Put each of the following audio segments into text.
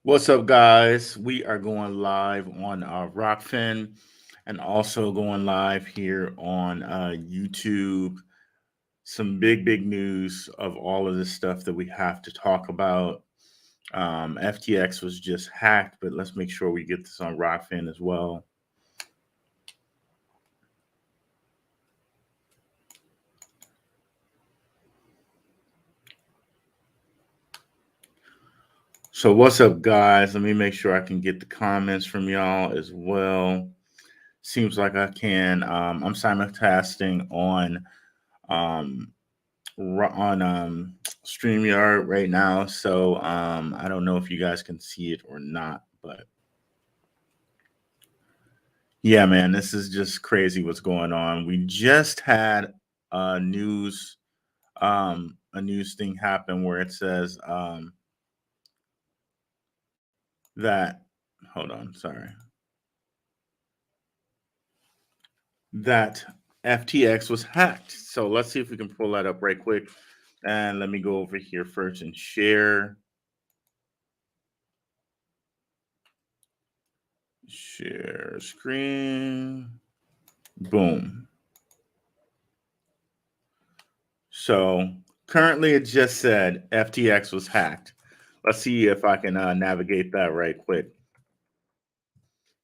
What's up, guys? We are going live on Rockfin and also going live here on YouTube. Some big news of all of this stuff that we have to talk about. FTX was just hacked, but let's make sure we get this on Rockfin as well. So, what's up, guys? Let me make sure I can get the comments from y'all as well. Seems like I can. I'm simulcasting um, on StreamYard right now. So I don't know if you guys can see it or not, but yeah, man, this is just crazy what's going on. We just had a news thing happen where it says that hold on, sorry. That FTX was hacked. So let's see if we can pull that up right quick. And let me go over here first and share screen. Boom. So currently it just said FTX was hacked. Let's see if I can navigate that right quick.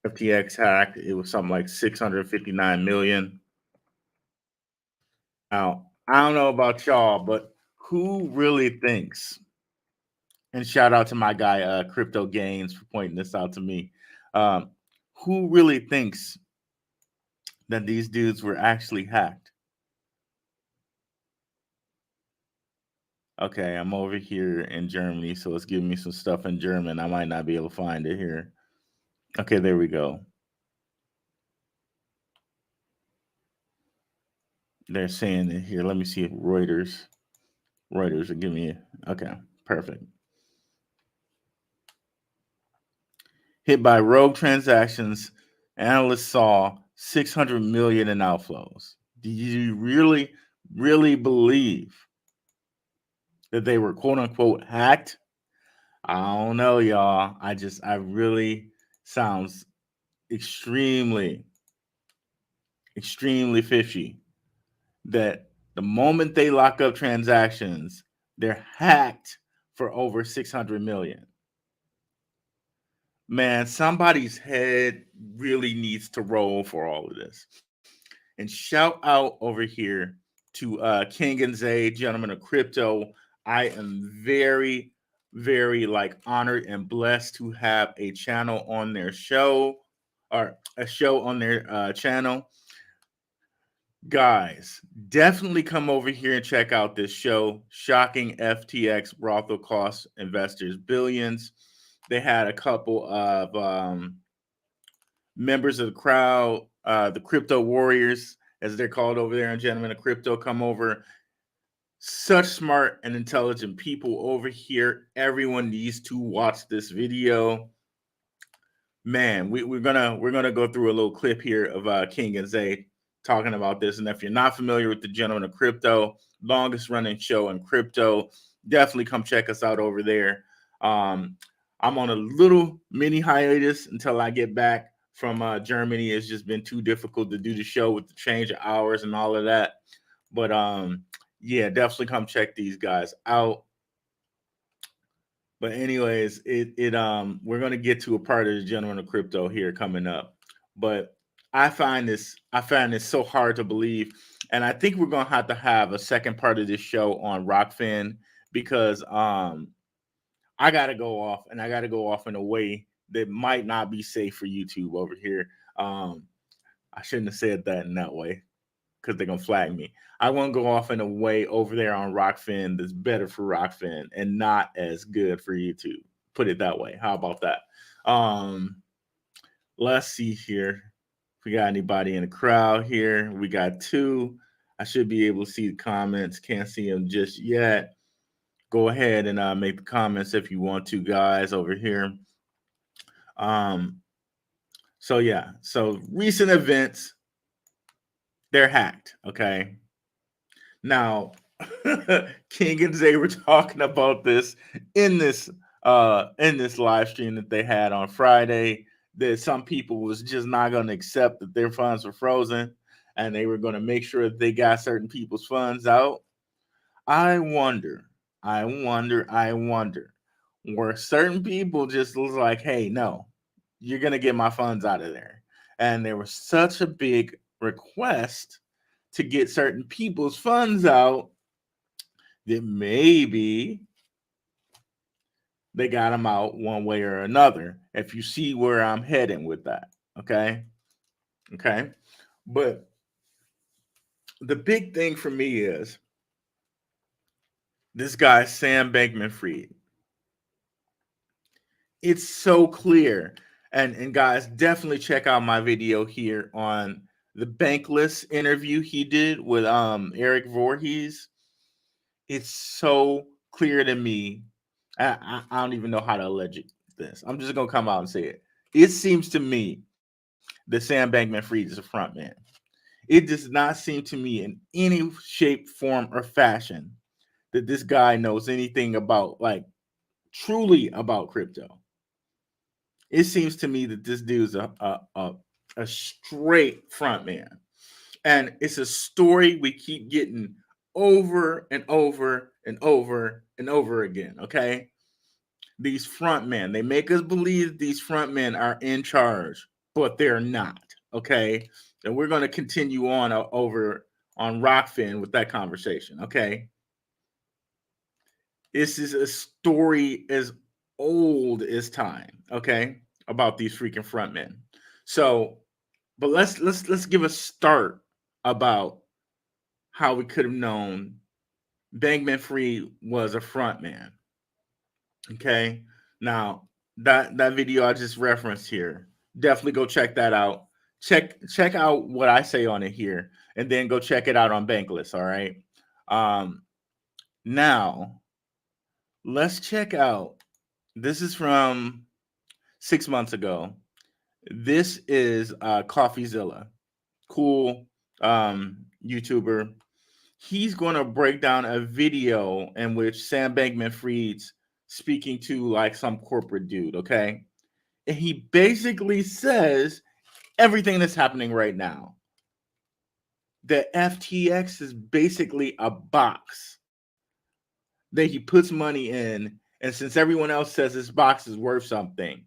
FTX hacked. It was something like 659 million. Now, I don't know about y'all, but who really thinks, and shout out to my guy, Crypto Gains, for pointing this out to me. Um, who really thinks that these dudes were actually hacked? Okay, I'm over here in Germany, so it's giving me some stuff in German. I might not be able to find it here. Okay, there we go. They're saying it here. Let me see if Reuters will give me. Okay, perfect. Hit by rogue transactions, analysts saw 600 million in outflows. Do you really believe that they were quote unquote hacked? I don't know, y'all. I really sounds extremely fishy that the moment they lock up transactions, they're hacked for over 600 million. Man, somebody's head really needs to roll for all of this. And shout out over here to King and Zay, gentlemen of crypto. I am very like honored and blessed to have a channel on their show or a show on their channel. Guys, definitely come over here and check out this show. Shocking FTX brothel costs investors billions. They had a couple of members of the crowd, the crypto warriors, as they're called over there, and gentlemen of crypto, come over. Such smart and intelligent people over here. Everyone needs to watch this video. Man, we're gonna go through a little clip here of King and Zay talking about this. And if you're not familiar with the gentleman of crypto, longest running show in crypto, definitely come check us out over there. I'm on a little mini hiatus until I get back from Germany. It's just been too difficult to do the show with the change of hours and all of that. But yeah, definitely come check these guys out. But anyways, we're gonna get to a part of the gentleman of crypto here coming up. But I find this so hard to believe. And I think we're gonna have a second part of this show on Rockfin because I gotta go off and I gotta go off in a way that might not be safe for YouTube over here. I shouldn't have said that in that way because they're gonna flag me. I want to go off in a way over there on Rockfin that's better for Rockfin and not as good for YouTube. Put it that way. How about that? Let's see here. If we got anybody in the crowd here, we got two. I should be able to see the comments. Can't see them just yet. Go ahead and make the comments if you want to, guys, over here. Um, so yeah, so recent events, they're hacked. Okay. Now, King and Zay were talking about this in this in this live stream that they had on Friday, that some people was just not going to accept that their funds were frozen, and they were going to make sure that they got certain people's funds out. I wonder, I wonder, where certain people just was like, hey, no, you're going to get my funds out of there. And there was such a big request to get certain people's funds out that maybe they got them out one way or another. If you see where I'm heading with that, okay? Okay. But the big thing for me is this guy, Sam Bankman Fried. It's so clear. And guys, definitely check out my video here on the Bankless interview he did with Eric Voorhees. It's so clear to me. I don't even know how to allege this. I'm just gonna come out and say it. It seems to me that Sam Bankman Fried is a front man. It does not seem to me in any shape, form, or fashion that this guy knows anything about, like, truly about crypto. It seems to me that this dude's a straight front man. And it's a story we keep getting over and over and over and over again. Okay. These front men, they make us believe these front men are in charge, but they're not. Okay. And we're going to continue on over on Rockfin with that conversation. Okay. This is a story as old as time. Okay. About these freaking front men. So, but let's give a start about how we could have known Bankman Fried was a front man. Okay. Now that video I just referenced here, definitely go check that out. Check out what I say on it here, and then go check it out on Bankless. All right. Um, Now let's check out. This is from 6 months ago. This is CoffeeZilla, cool YouTuber. He's going to break down a video in which Sam Bankman Fried's speaking to like some corporate dude, okay? And he basically says everything that's happening right now. That FTX is basically a box that he puts money in, and since everyone else says this box is worth something,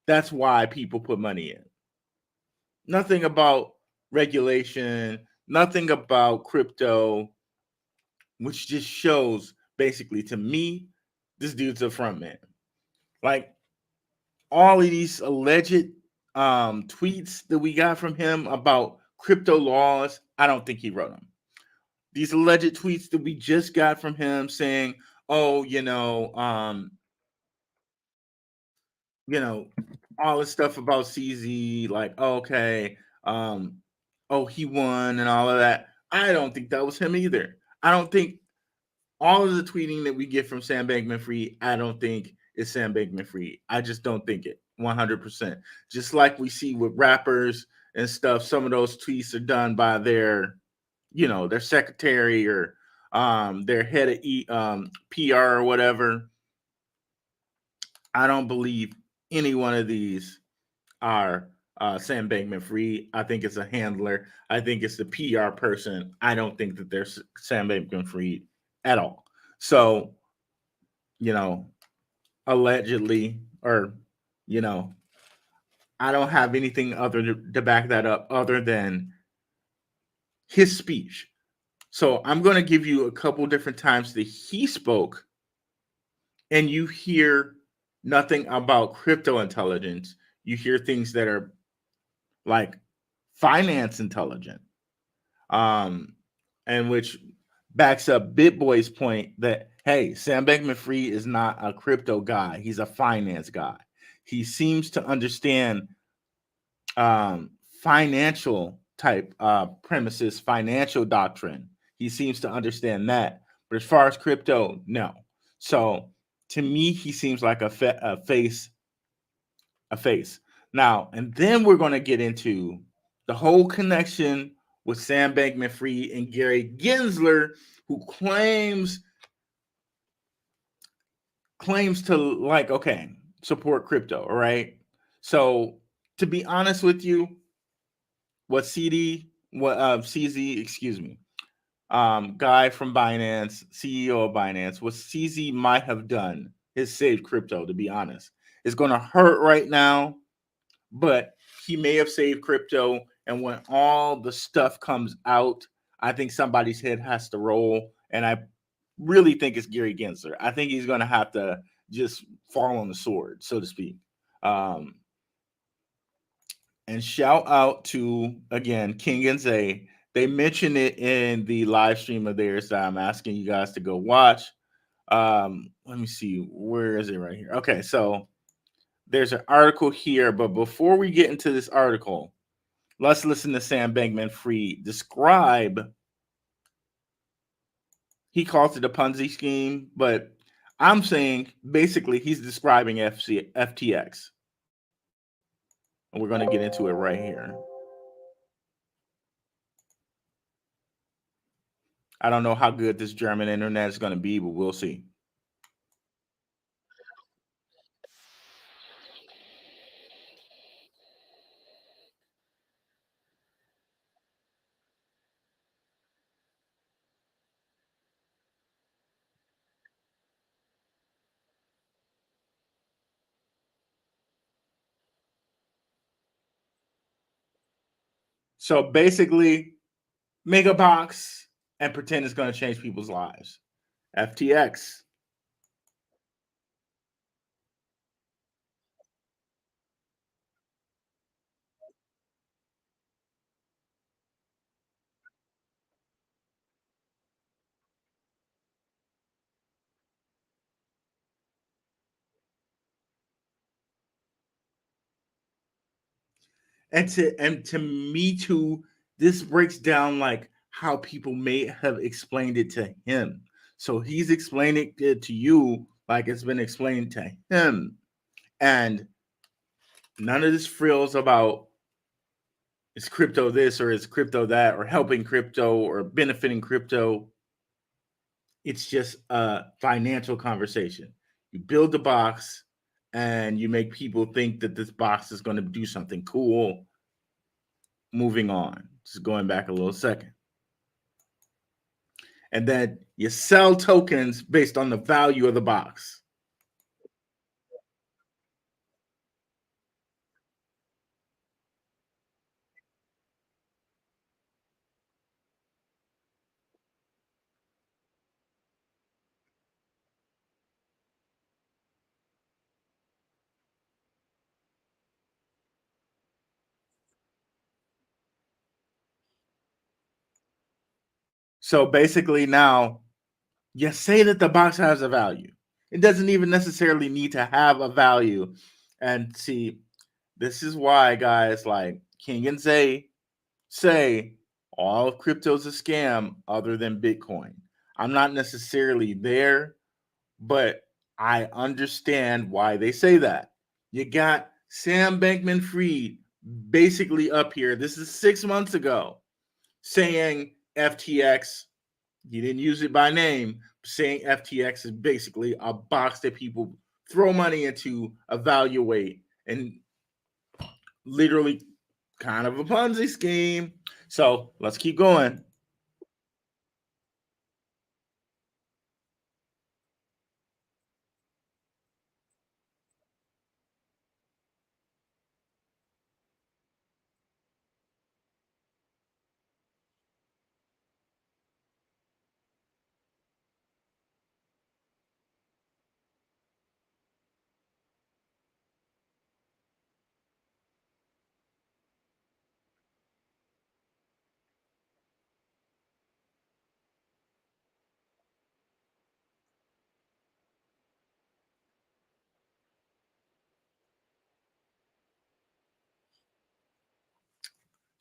that's why people put money in. Nothing about regulation, nothing about crypto, which just shows basically to me, this dude's a front man. Like all of these alleged tweets that we got from him about crypto laws, I don't think he wrote them. These alleged tweets that we just got from him saying, "Oh, all this stuff about CZ, like, okay, um, oh, he won and all of that." I don't think that was him either. I don't think all of the tweeting that we get from Sam Bankman Fried, I don't think is Sam Bankman Fried. I just don't think it 100%. Just like we see with rappers and stuff, some of those tweets are done by their secretary or their head of PR or whatever. I don't believe any one of these are Sam Bankman Fried. I think it's a handler. I think it's the PR person. I don't think that they're Sam Bankman Fried at all. So, you know, allegedly, or, you know, I don't have anything other to back that up other than his speech. So I'm going to give you a couple different times that he spoke, and you hear nothing about crypto intelligence. You hear things that are like finance intelligent, um, and which backs up BitBoy's point that, hey, Sam Bankman-Fried is not a crypto guy; he's a finance guy. He seems to understand financial type premises, financial doctrine. He seems to understand that, but as far as crypto, no. So to me, he seems like a face. Now, and then we're going to get into the whole connection with Sam Bankman-Fried and Gary Gensler, who claims claims to like, okay, support crypto, all right? So to be honest with you, what CZ, excuse me, guy from Binance, CEO of Binance, what CZ might have done is saved crypto, to be honest. It's going to hurt right now, but he may have saved crypto. And when all the stuff comes out, I think somebody's head has to roll. And I really think it's Gary Gensler. I think he's going to have to just fall on the sword, so to speak. Um, and shout out to, again, King and Zay. They mentioned it in the live stream of theirs that I'm asking you guys to go watch. Let me see, where is it right here? Okay, so there's an article here, but before we get into this article, let's listen to Sam Bankman-Fried describe. He calls it a Ponzi scheme, but I'm saying basically he's describing FTX, and we're going to get into it right here. I don't know how good this German internet is going to be, but we'll see. So basically, make a box and pretend it's going to change people's lives. FTX. And to me too, this breaks down like how people may have explained it to him. So he's explaining it to you like it's been explained to him. And none of this frills about is crypto this or is crypto that or helping crypto or benefiting crypto. It's just a financial conversation. You build the box and you make people think that this box is going to do something cool. Moving on, just going back a little second. And then you sell tokens based on the value of the box. So basically, now you say that the box has a value. It doesn't even necessarily need to have a value. And see, this is why guys like King and Zay say all of crypto's a scam other than Bitcoin. I'm not necessarily there, but I understand why they say that. You got Sam Bankman Fried basically up here. This is 6 months ago saying FTX, he didn't use it by name, saying FTX is basically a box that people throw money into, evaluate, and literally kind of a Ponzi scheme. So let's keep going.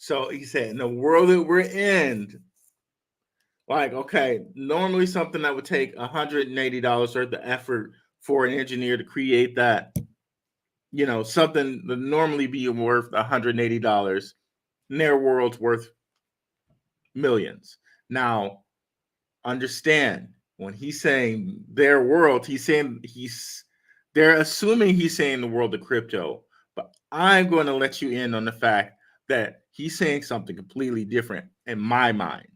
So he said, in the world that we're in, like, okay, normally something that would take $180 worth of effort for an engineer to create that, something that normally be worth $180, in their world's worth millions. Now, understand, when he's saying their world, they're assuming he's saying the world of crypto. But I'm going to let you in on the fact that he's saying something completely different in my mind.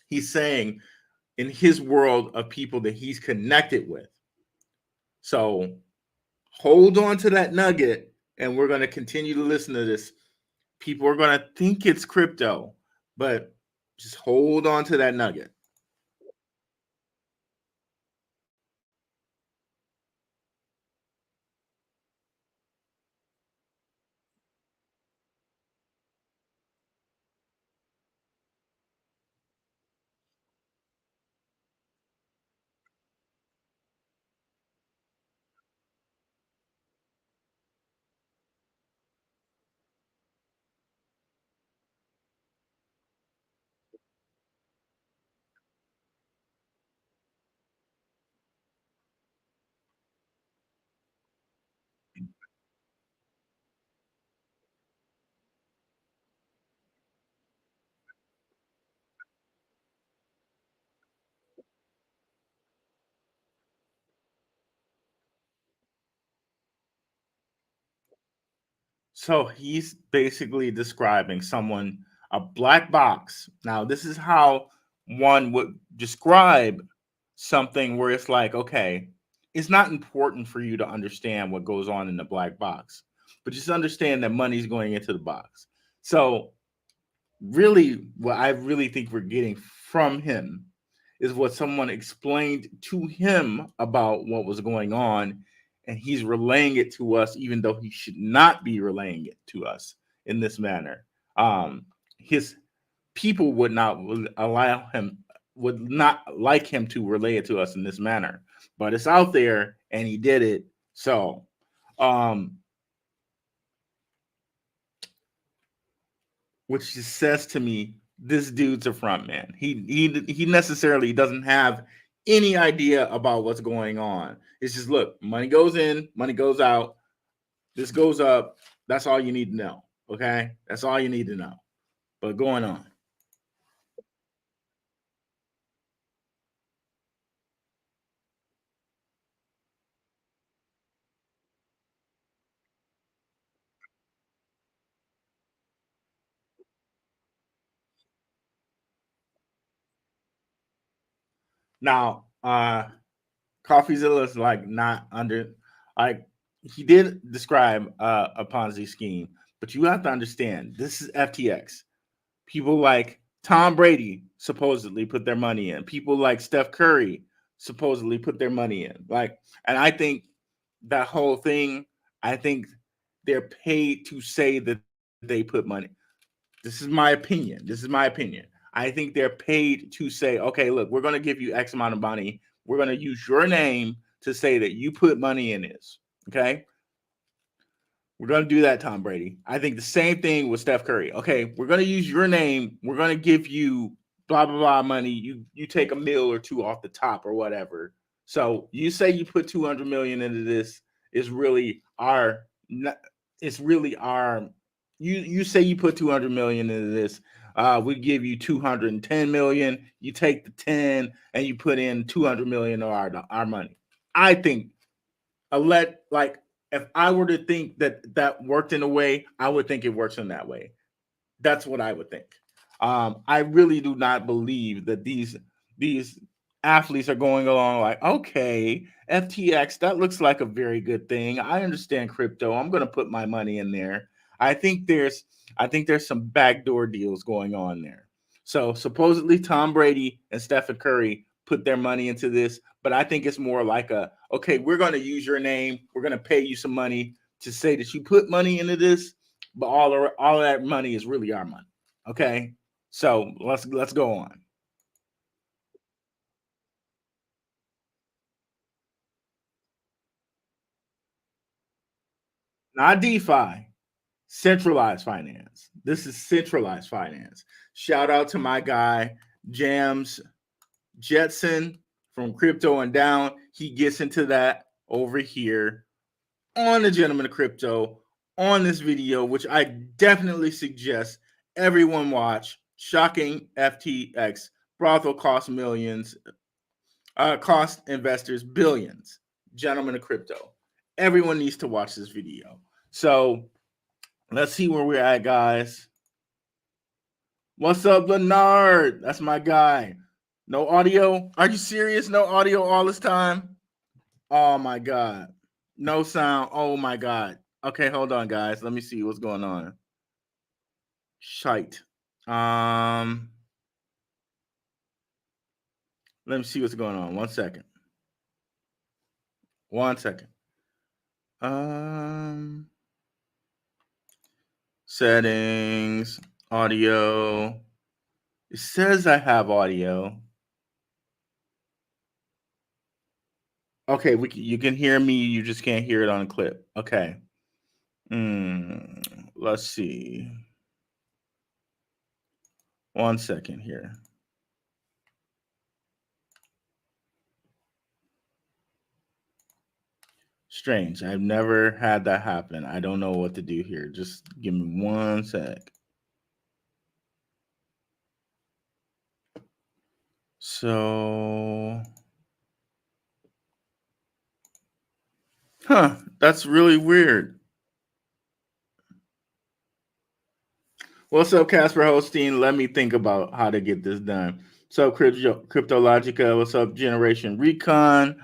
He's saying in his world of people that he's connected with. So hold on to that nugget, and we're going to continue to listen to this. People are going to think it's crypto, but just hold on to that nugget. So he's basically describing someone, a black box. Now, this is how one would describe something where it's like, okay, it's not important for you to understand what goes on in the black box, but just understand that money's going into the box. So really what I really think we're getting from him is what someone explained to him about what was going on, and he's relaying it to us even though he should not be relaying it to us in this manner. His people would not like him to relay it to us in this manner, but it's out there and he did it. So um which just says to me this dude's a front man. He necessarily doesn't have any idea about what's going on. It's just look, money goes in, money goes out, this goes up. That's all you need to know. Okay, that's all you need to know. But going on now, CoffeeZilla is like not under like he did describe a Ponzi scheme, but you have to understand this is FTX. People like Tom Brady supposedly put their money in. People like Steph Curry supposedly put their money in. Like, and I think that whole thing, I think they're paid to say that they put money. This is my opinion. This is my opinion. I think they're paid to say, okay, look, we're going to give you X amount of money. We're going to use your name to say that you put money in this. Okay. We're going to do that, Tom Brady. I think the same thing with Steph Curry. Okay, we're going to use your name. We're going to give you blah blah blah money. You take a mil or two off the top or whatever. So you say you put 200 million into this. Is really our. It's really our. You say you put 200 million into this. We give you 210 million. You take the 10 and you put in 200 million of our money. I think like if I were to think that that worked in a way, I would think it works in that way. That's what I would think. I really do not believe that these athletes are going along like, okay, FTX, that looks like a very good thing. I understand crypto. I'm going to put my money in there. I think there's I think there's some backdoor deals going on there. So supposedly Tom Brady and Stephen Curry put their money into this, but I think it's more like a okay, we're going to use your name. We're going to pay you some money to say that you put money into this, but all of that money is really our money. Okay, so let's go on. Not DeFi, centralized finance. This is centralized finance. Shout out to my guy Jams Jetson from Crypto and Down. He gets into that over here on the Gentleman of Crypto on this video, which I definitely suggest everyone watch. Shocking FTX brothel cost millions. Cost investors billions. Gentlemen of crypto. Everyone needs to watch this video. So let's see where we're at, guys. What's up, Leonard? That's my guy. No audio? Are you serious? No audio all this time? Oh my god. No sound. Oh my god. Okay, hold on, guys. Let me see what's going on. Shite. Um, Let me see what's going on. 1 second. 1 second. Um, Settings, audio. It says I have audio. Okay, you can hear me. You just can't hear it on a clip. Okay. Let's see. 1 second here. Strange. I've never had that happen. I don't know what to do here. Just give me 1 sec. So, that's really weird. What's up, Casper Holstein? Let me think about how to get this done. What's up, Cryptologica? What's up, Generation Recon?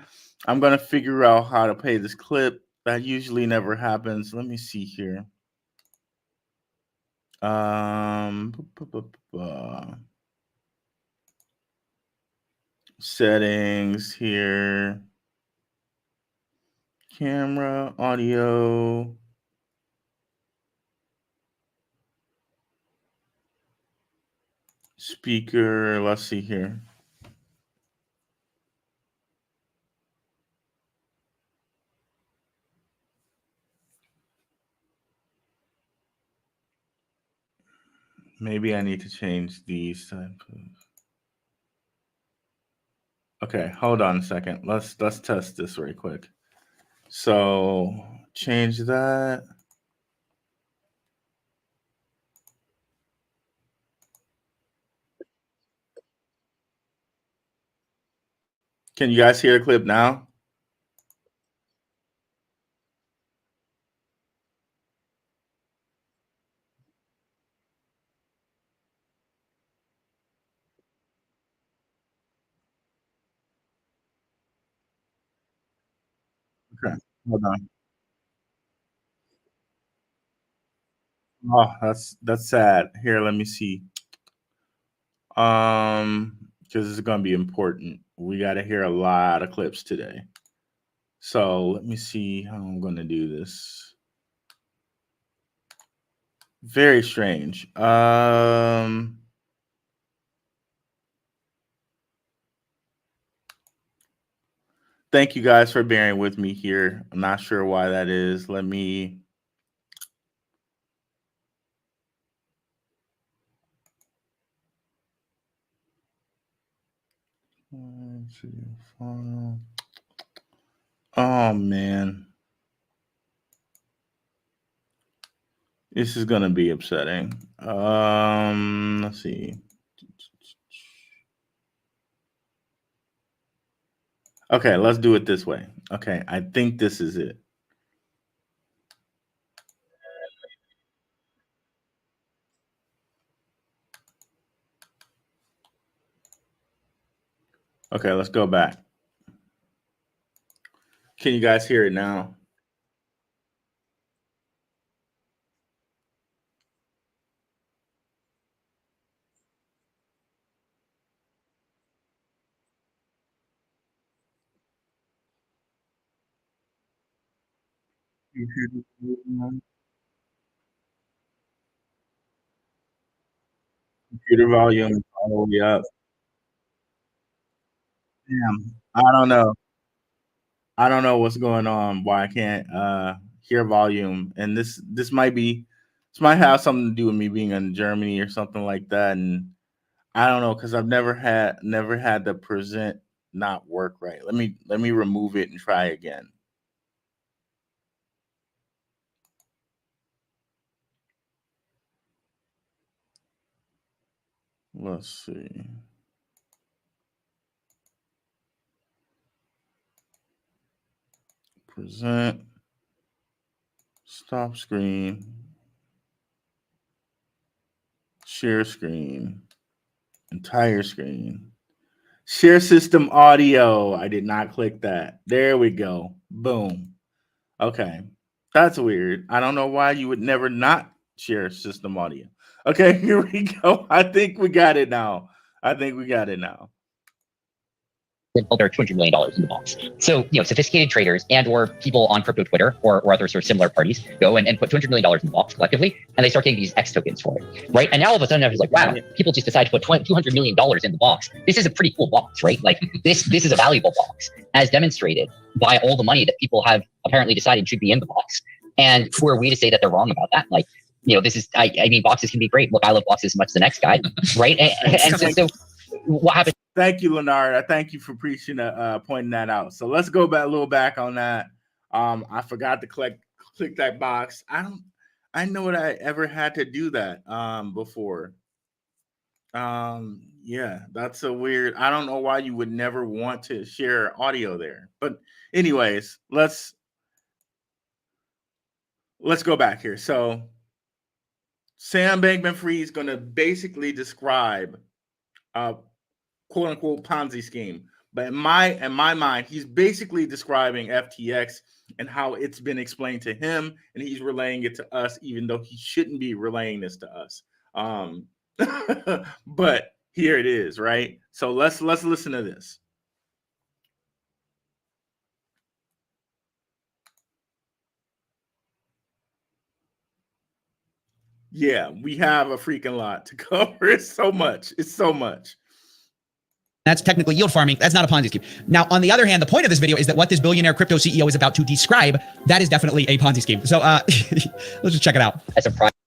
I'm going to figure out how to play this clip. That usually never happens. Let me see here. Um, Settings here. Camera, audio. Speaker. Let's see here. Maybe I need to change these type of. Okay, hold on a second. Let's test this right quick. So change that. Can you guys hear the clip now? Okay, hold on. Oh, that's sad. Here, let me see. Because it's gonna be important. We got to hear a lot of clips today. So let me see how I'm gonna do this. Very strange. Thank you guys for bearing with me here. I'm not sure why that is. Let me. Oh man, this is gonna be upsetting. Let's see. Okay, let's do it this way. Okay, I think this is it. Okay, let's go back. Can you guys hear it now? Computer volume all the way up. Damn, I don't know what's going on. Why I can't hear volume, and this might have something to do with me being in Germany or something like that. And I don't know because I've never had the present not work right. Let me remove it and try again. Let's see. Present. Stop screen. Share screen. Entire screen. Share system audio. I did not click that. There we go. Boom. Okay. That's weird. I don't know why you would never not share system audio. Okay, here we go. I think we got it now. There are $200 million in the box. So, sophisticated traders and or people on crypto Twitter or other sort of similar parties go and put $200 million in the box collectively, and they start getting these X tokens for it, right? And now all of a sudden, I was like, wow, people just decide to put $200 million in the box. This is a pretty cool box, right? Like this is a valuable box, as demonstrated by all the money that people have apparently decided should be in the box. And who are we to say that they're wrong about that? Like, this is, I mean, boxes can be great. Look, I love boxes as much as the next guy, right? And so what happened? Thank you, Leonard. I thank you for pointing that out. So let's go back a little back on that. I forgot to click that box. I know what I ever had to do that before. Yeah, that's so weird. I don't know why you would never want to share audio there. But anyways, let's go back here. So Sam Bankman-Fried is going to basically describe quote unquote Ponzi scheme. But in my mind, he's basically describing FTX and how it's been explained to him, and he's relaying it to us, even though he shouldn't be relaying this to us. But here it is, right? So let's listen to this. Yeah, we have a freaking lot to cover. It's so much. That's technically yield farming. That's not a Ponzi scheme. Now, on the other hand, the point of this video is that what this billionaire crypto CEO is about to describe, that is definitely a Ponzi scheme. So let's just check it out.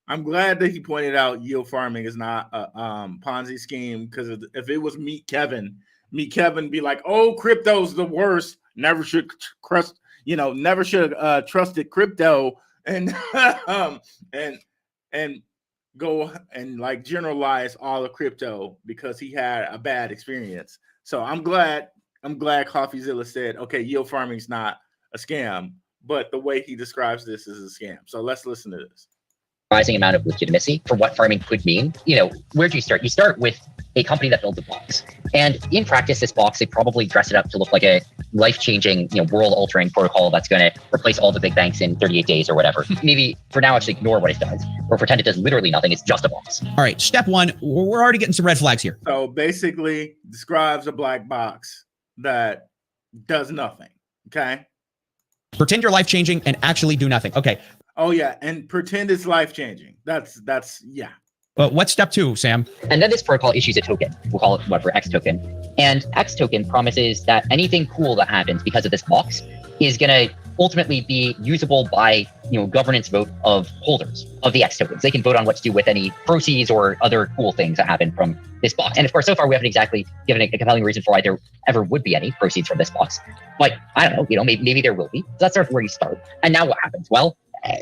I'm glad that he pointed out yield farming is not a Ponzi scheme, because if it was Meet Kevin be like, oh, crypto's the worst. Never should trust, trusted crypto and and go and like generalize all of crypto because he had a bad experience. So I'm glad CoffeeZilla said, okay, yield farming is not a scam, but the way he describes this is a scam. So let's listen to this. Rising amount of legitimacy for what farming could mean. Where do you start? You start with a company that builds a box. And in practice, this box, they probably dress it up to look like a life-changing, world-altering protocol that's going to replace all the big banks in 38 days or whatever. Maybe for now, actually ignore what it does or pretend it does literally nothing. It's just a box. All right, step one, we're already getting some red flags here. So basically describes a black box that does nothing, okay? Pretend you're life-changing and actually do nothing. Okay. Oh, yeah, and pretend it's life-changing. That's yeah. What's step two, Sam? And then this protocol issues a token. We'll call it whatever, X token. And X token promises that anything cool that happens because of this box is going to ultimately be usable by, governance vote of holders of the X tokens. They can vote on what to do with any proceeds or other cool things that happen from this box. And of course, so far we haven't exactly given a compelling reason for why there ever would be any proceeds from this box. But I don't know, maybe there will be. So that's sort of where you start. And now what happens? Well,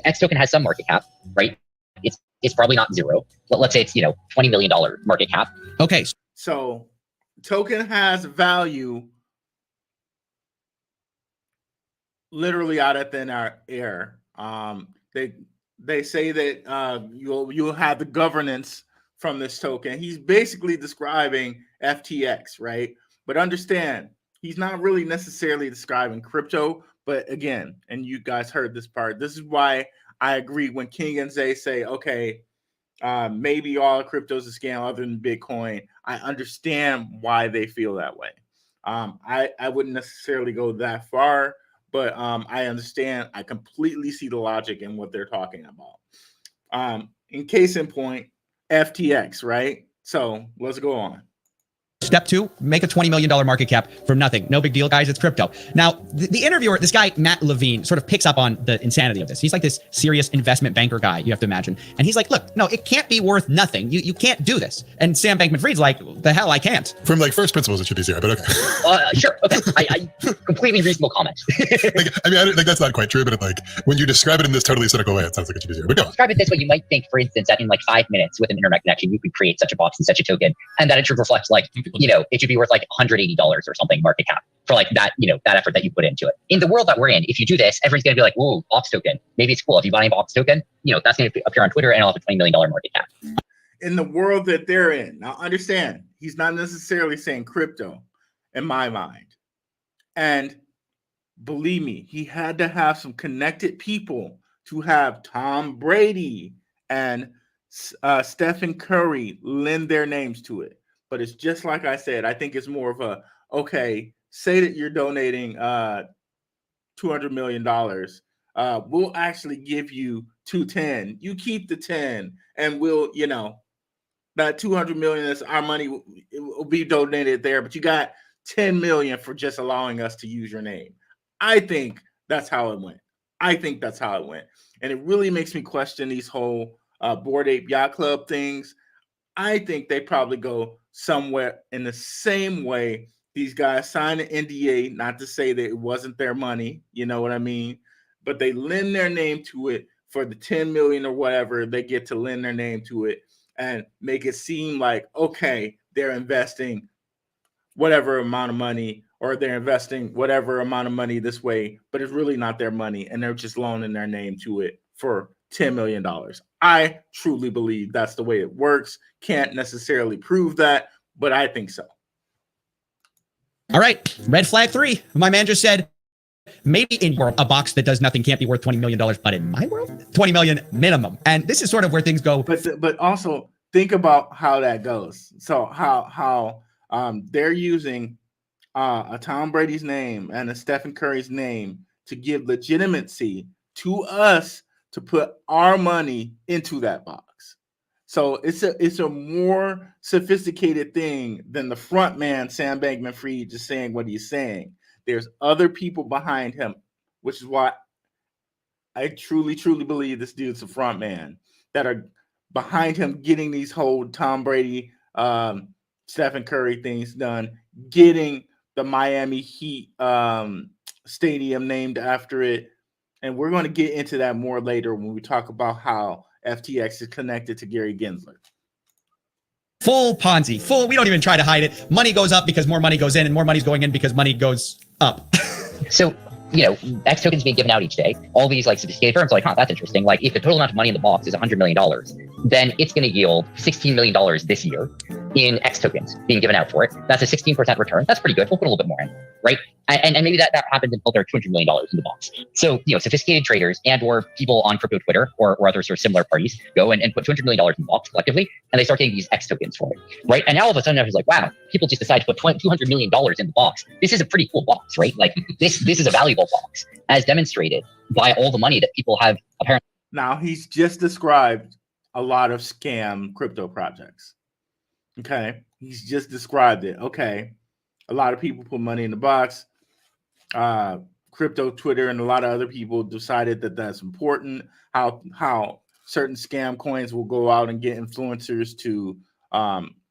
X token has some market cap, right? It's probably not zero. Let's say it's, $20 million market cap. Okay. So token has value literally out of thin air. They say that you'll have the governance from this token. He's basically describing FTX, right? But understand, he's not really necessarily describing crypto. But again, and you guys heard this part, this is why I agree when King and Zay say, okay, maybe all crypto is a scam other than Bitcoin. I understand why they feel that way. I wouldn't necessarily go that far, but I understand. I completely see the logic in what they're talking about. In case in point, FTX, right? So let's go on. Step two, make a $20 million market cap from nothing. No big deal, guys. It's crypto. Now, the interviewer, this guy, Matt Levine, sort of picks up on the insanity of this. He's like this serious investment banker guy, you have to imagine. And he's like, look, no, it can't be worth nothing. You can't do this. And Sam Bankman-Fried's like, the hell, I can't. From first principles, it should be zero, but okay. Sure. Okay. I completely reasonable comment. That's not quite true, but when you describe it in this totally cynical way, it sounds like it should be zero, but go on. Describe it this way. You might think, for instance, that in 5 minutes with an internet connection, you could create such a box and such a token, and that it should reflect it should be worth like $180 or something market cap for like that, that effort that you put into it. In the world that we're in, if you do this, everyone's going to be like, whoa, Box token. Maybe it's cool. If you buy a Box token, that's going to appear on Twitter and it'll have a $20 million market cap. In the world that they're in. Now, understand, he's not necessarily saying crypto in my mind. And believe me, he had to have some connected people to have Tom Brady and Stephen Curry lend their names to it. But it's just like I said, I think it's more of a, okay, say that you're donating $200 million. We'll actually give you 210. You keep the 10 and we'll, that 200 million is our money. It will be donated there, but you got 10 million for just allowing us to use your name. I think that's how it went. And it really makes me question these whole Bored Ape Yacht Club things. I think they probably go somewhere in the same way these guys signed an NDA, not to say that it wasn't their money, you know what I mean? But they lend their name to it for the 10 million or whatever they get to lend their name to it and make it seem like, okay, they're investing whatever amount of money or they're investing whatever amount of money this way, but it's really not their money and they're just loaning their name to it for $10 million. I truly believe that's the way it works. Can't necessarily prove that, but I think so. All right, red flag 3. My man just said, maybe in your world, a box that does nothing can't be worth $20 million, but in my world, 20 million minimum. And this is sort of where things go. But also think about how that goes. So how they're using a Tom Brady's name and a Stephen Curry's name to give legitimacy to us to put our money into that box. So it's a more sophisticated thing than the front man, Sam Bankman-Fried, just saying what he's saying. There's other people behind him, which is why I truly, truly believe this dude's a front man that are behind him getting these whole Tom Brady, Stephen Curry things done, getting the Miami Heat stadium named after it. And we're going to get into that more later when we talk about how FTX is connected to Gary Gensler. Full Ponzi, full. We don't even try to hide it. Money goes up because more money goes in, and more money's going in because money goes up. So, X tokens being given out each day. All these like sophisticated firms are like, that's interesting. Like if the total amount of money in the box is $100 million, then it's going to yield $16 million this year in X tokens being given out for it. That's a 16% return. That's pretty good. We'll put a little bit more in, right? And maybe that happens until there are $200 million in the box. So, sophisticated traders and or people on crypto Twitter or other sort of similar parties go and put $200 million in the box collectively, and they start getting these X tokens for it, right? And now all of a sudden everyone's like, wow, people just decide to put $200 million in the box. This is a pretty cool box, right? Like this is a valuable box, as demonstrated by all the money that people have apparently. Now, he's just described a lot of scam crypto projects. Okay. He's just described it. Okay. A lot of people put money in the box. Crypto Twitter and a lot of other people decided that that's important. How certain scam coins will go out and get influencers to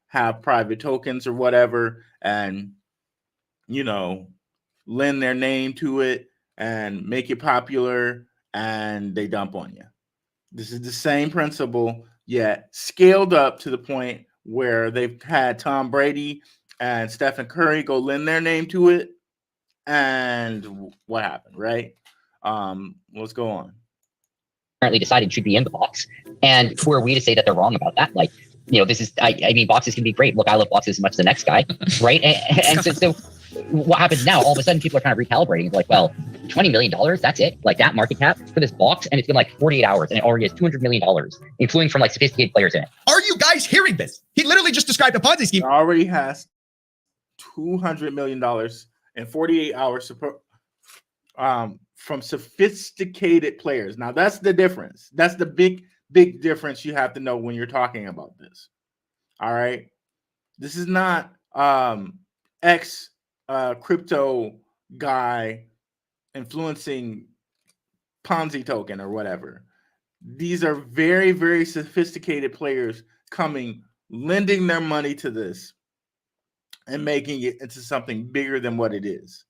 have private tokens or whatever, and lend their name to it and make it popular, and they dump on you. This is the same principle, yet scaled up to the point where they've had Tom Brady and Stephen Curry go lend their name to it. And what happened, right? Let's go on. Apparently decided should be in the box. And who are we to say that they're wrong about that? Like, this is, I mean, boxes can be great. Look, I love boxes as much as the next guy, right? And so what happens now, all of a sudden people are kind of recalibrating. It's like, well, $20 million, that's it. Like that market cap for this box. And it's been like 48 hours and it already has $200 million, including from like sophisticated players in it. Are you guys hearing this? He literally just described a Ponzi scheme. It already has $200 million in 48 hours from sophisticated players. Now that's the difference. That's the big difference you have to know when you're talking about this. All right. This is not ex crypto guy influencing Ponzi token or whatever. These are very, very sophisticated players coming, lending their money to this and making it into something bigger than what it is.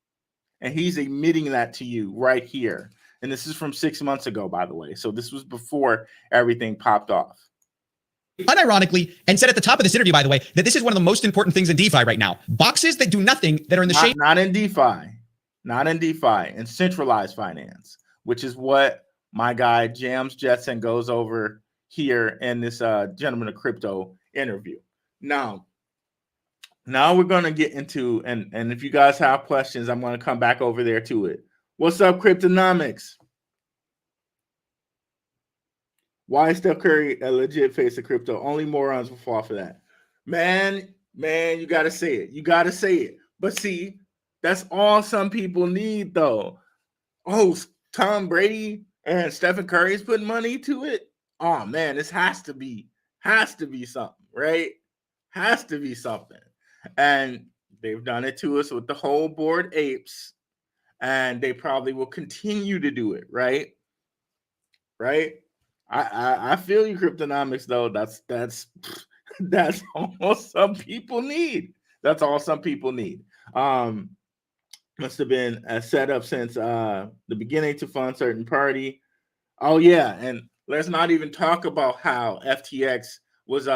And he's admitting that to you right here. And this is from 6 months ago, by the way. So this was before everything popped off. unironically, and said at the top of this interview, by the way, that this is one of the most important things in DeFi right now. Boxes that do nothing that are in the shape. Not in DeFi, not in DeFi, in centralized finance, which is what my guy Jams Jetson goes over here in this Gentleman of Crypto interview. Now we're going to get into, and if you guys have questions, I'm going to come back over there to it. What's up, Cryptonomics? Why is Steph Curry a legit face of crypto? Only morons will fall for that. Man, you got to say it. You got to say it. But see, that's all some people need, though. Oh, Tom Brady and Stephen Curry is putting money to it. Oh man, this has to be something, right? Has to be something. And they've done it to us with the whole Bored Apes, and they probably will continue to do it, right? Right? I feel you, Cryptonomics, though. That's all some people need. That's all some people need. Must have been a setup since the beginning to fund certain party. Oh yeah, and let's not even talk about how FTX was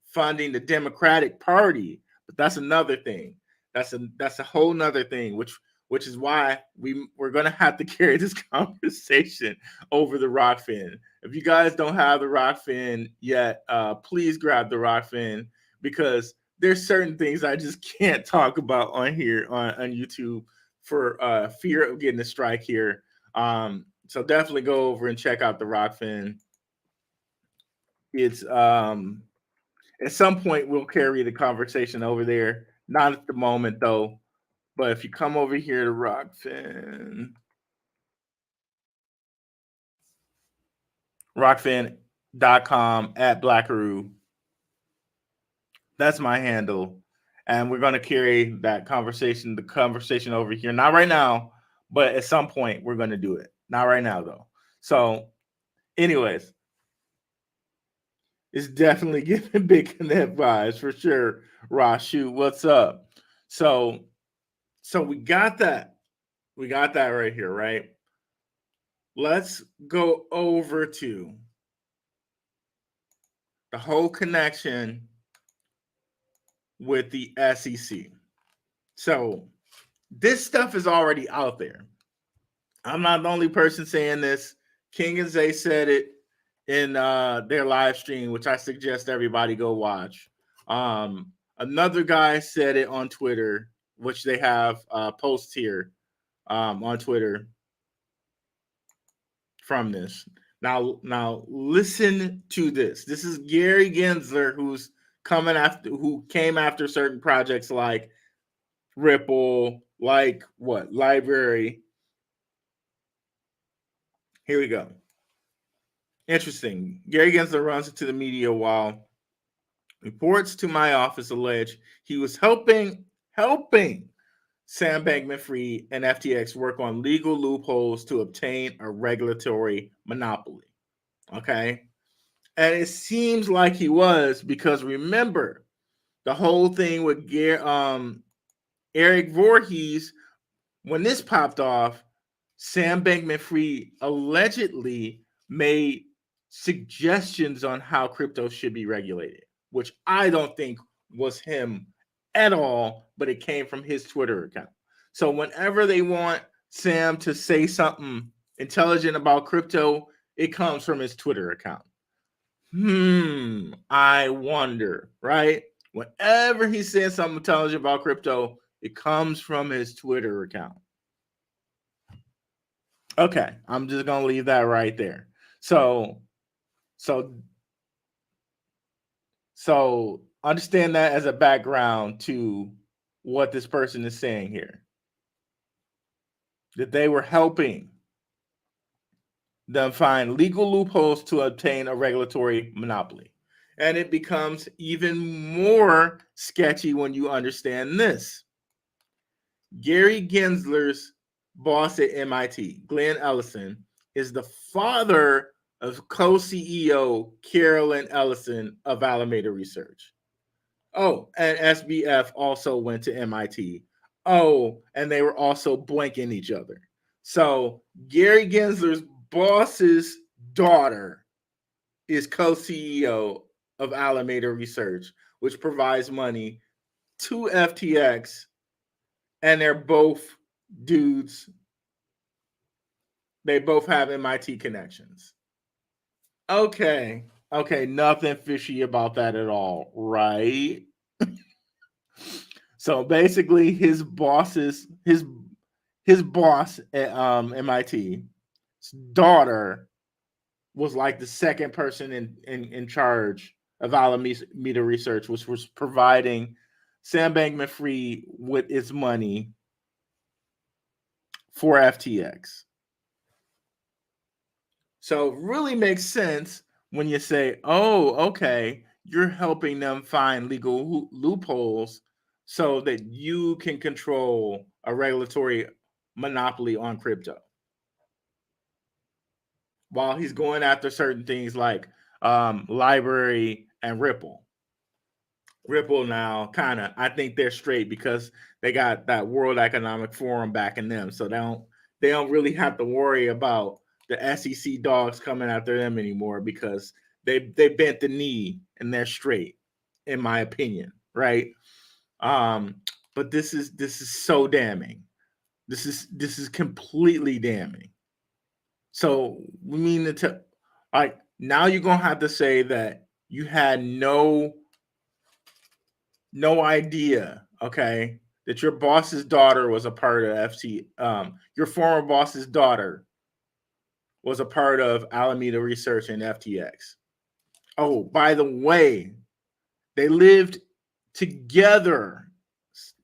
funding the Democratic Party, but that's another thing. That's a whole nother thing, which is why we're gonna have to carry this conversation over the Rockfin. If you guys don't have the Rockfin yet, please grab the Rockfin, because there's certain things I just can't talk about on here on YouTube for fear of getting a strike here. So definitely go over and check out the Rockfin. It's at some point we'll carry the conversation over there. Not at the moment though. But if you come over here to Rockfin.com @Blackaroo, that's my handle. And we're going to carry the conversation over here. Not right now, but at some point we're going to do it. Not right now, though. So, anyways, it's definitely giving Big Connect vibes for sure. Ross, shoot, what's up? So we got that. We got that right here, right? Let's go over to the whole connection with the SEC. So this stuff is already out there. I'm not the only person saying this. King and Zay said it in their live stream, which I suggest everybody go watch. Another guy said it on Twitter, which they have posts here on Twitter from this. Now listen to this. This is Gary Gensler, who came after certain projects like Ripple, like what? Library. Here we go. Interesting. Gary Gensler runs into the media while reports to my office allege he was helping Sam Bankman-Fried and FTX work on legal loopholes to obtain a regulatory monopoly. Okay. And it seems like he was, because remember the whole thing with Eric Voorhees, when this popped off, Sam Bankman-Fried allegedly made suggestions on how crypto should be regulated, which I don't think was him at all, but it came from his Twitter account. So whenever they want Sam to say something intelligent about crypto, it comes from his Twitter account. I wonder, right? Whenever he says something intelligent about crypto, it comes from his Twitter account. Okay, I'm just gonna leave that right there. So understand that as a background to what this person is saying here. That they were helping them find legal loopholes to obtain a regulatory monopoly. And it becomes even more sketchy when you understand this. Gary Gensler's boss at MIT, Glenn Ellison, is the father of co-CEO Carolyn Ellison of Alameda Research. Oh, and SBF also went to MIT. Oh, and they were also blanking each other. So Gary Gensler's boss's daughter is co-CEO of Alameda Research, which provides money to FTX, and they're both dudes. They both have MIT connections. Okay, nothing fishy about that at all, right? So basically, his boss at MIT's daughter was like the second person in charge of Alameda Research, which was providing Sam Bankman-Fried with its money for FTX. So it really makes sense when you say, oh, okay, you're helping them find legal loopholes so that you can control a regulatory monopoly on crypto. While he's going after certain things like Library and Ripple. Ripple now, kind of, I think they're straight because they got that World Economic Forum backing them, so they don't really have to worry about the SEC dogs coming after them anymore because they bent the knee and they're straight, in my opinion, right? But this is so damning. This is completely damning. So we mean to like now you're gonna have to say that you had no idea, okay, that your boss's daughter was a part of your former boss's daughter was a part of Alameda Research and FTX. Oh, by the way, they lived together,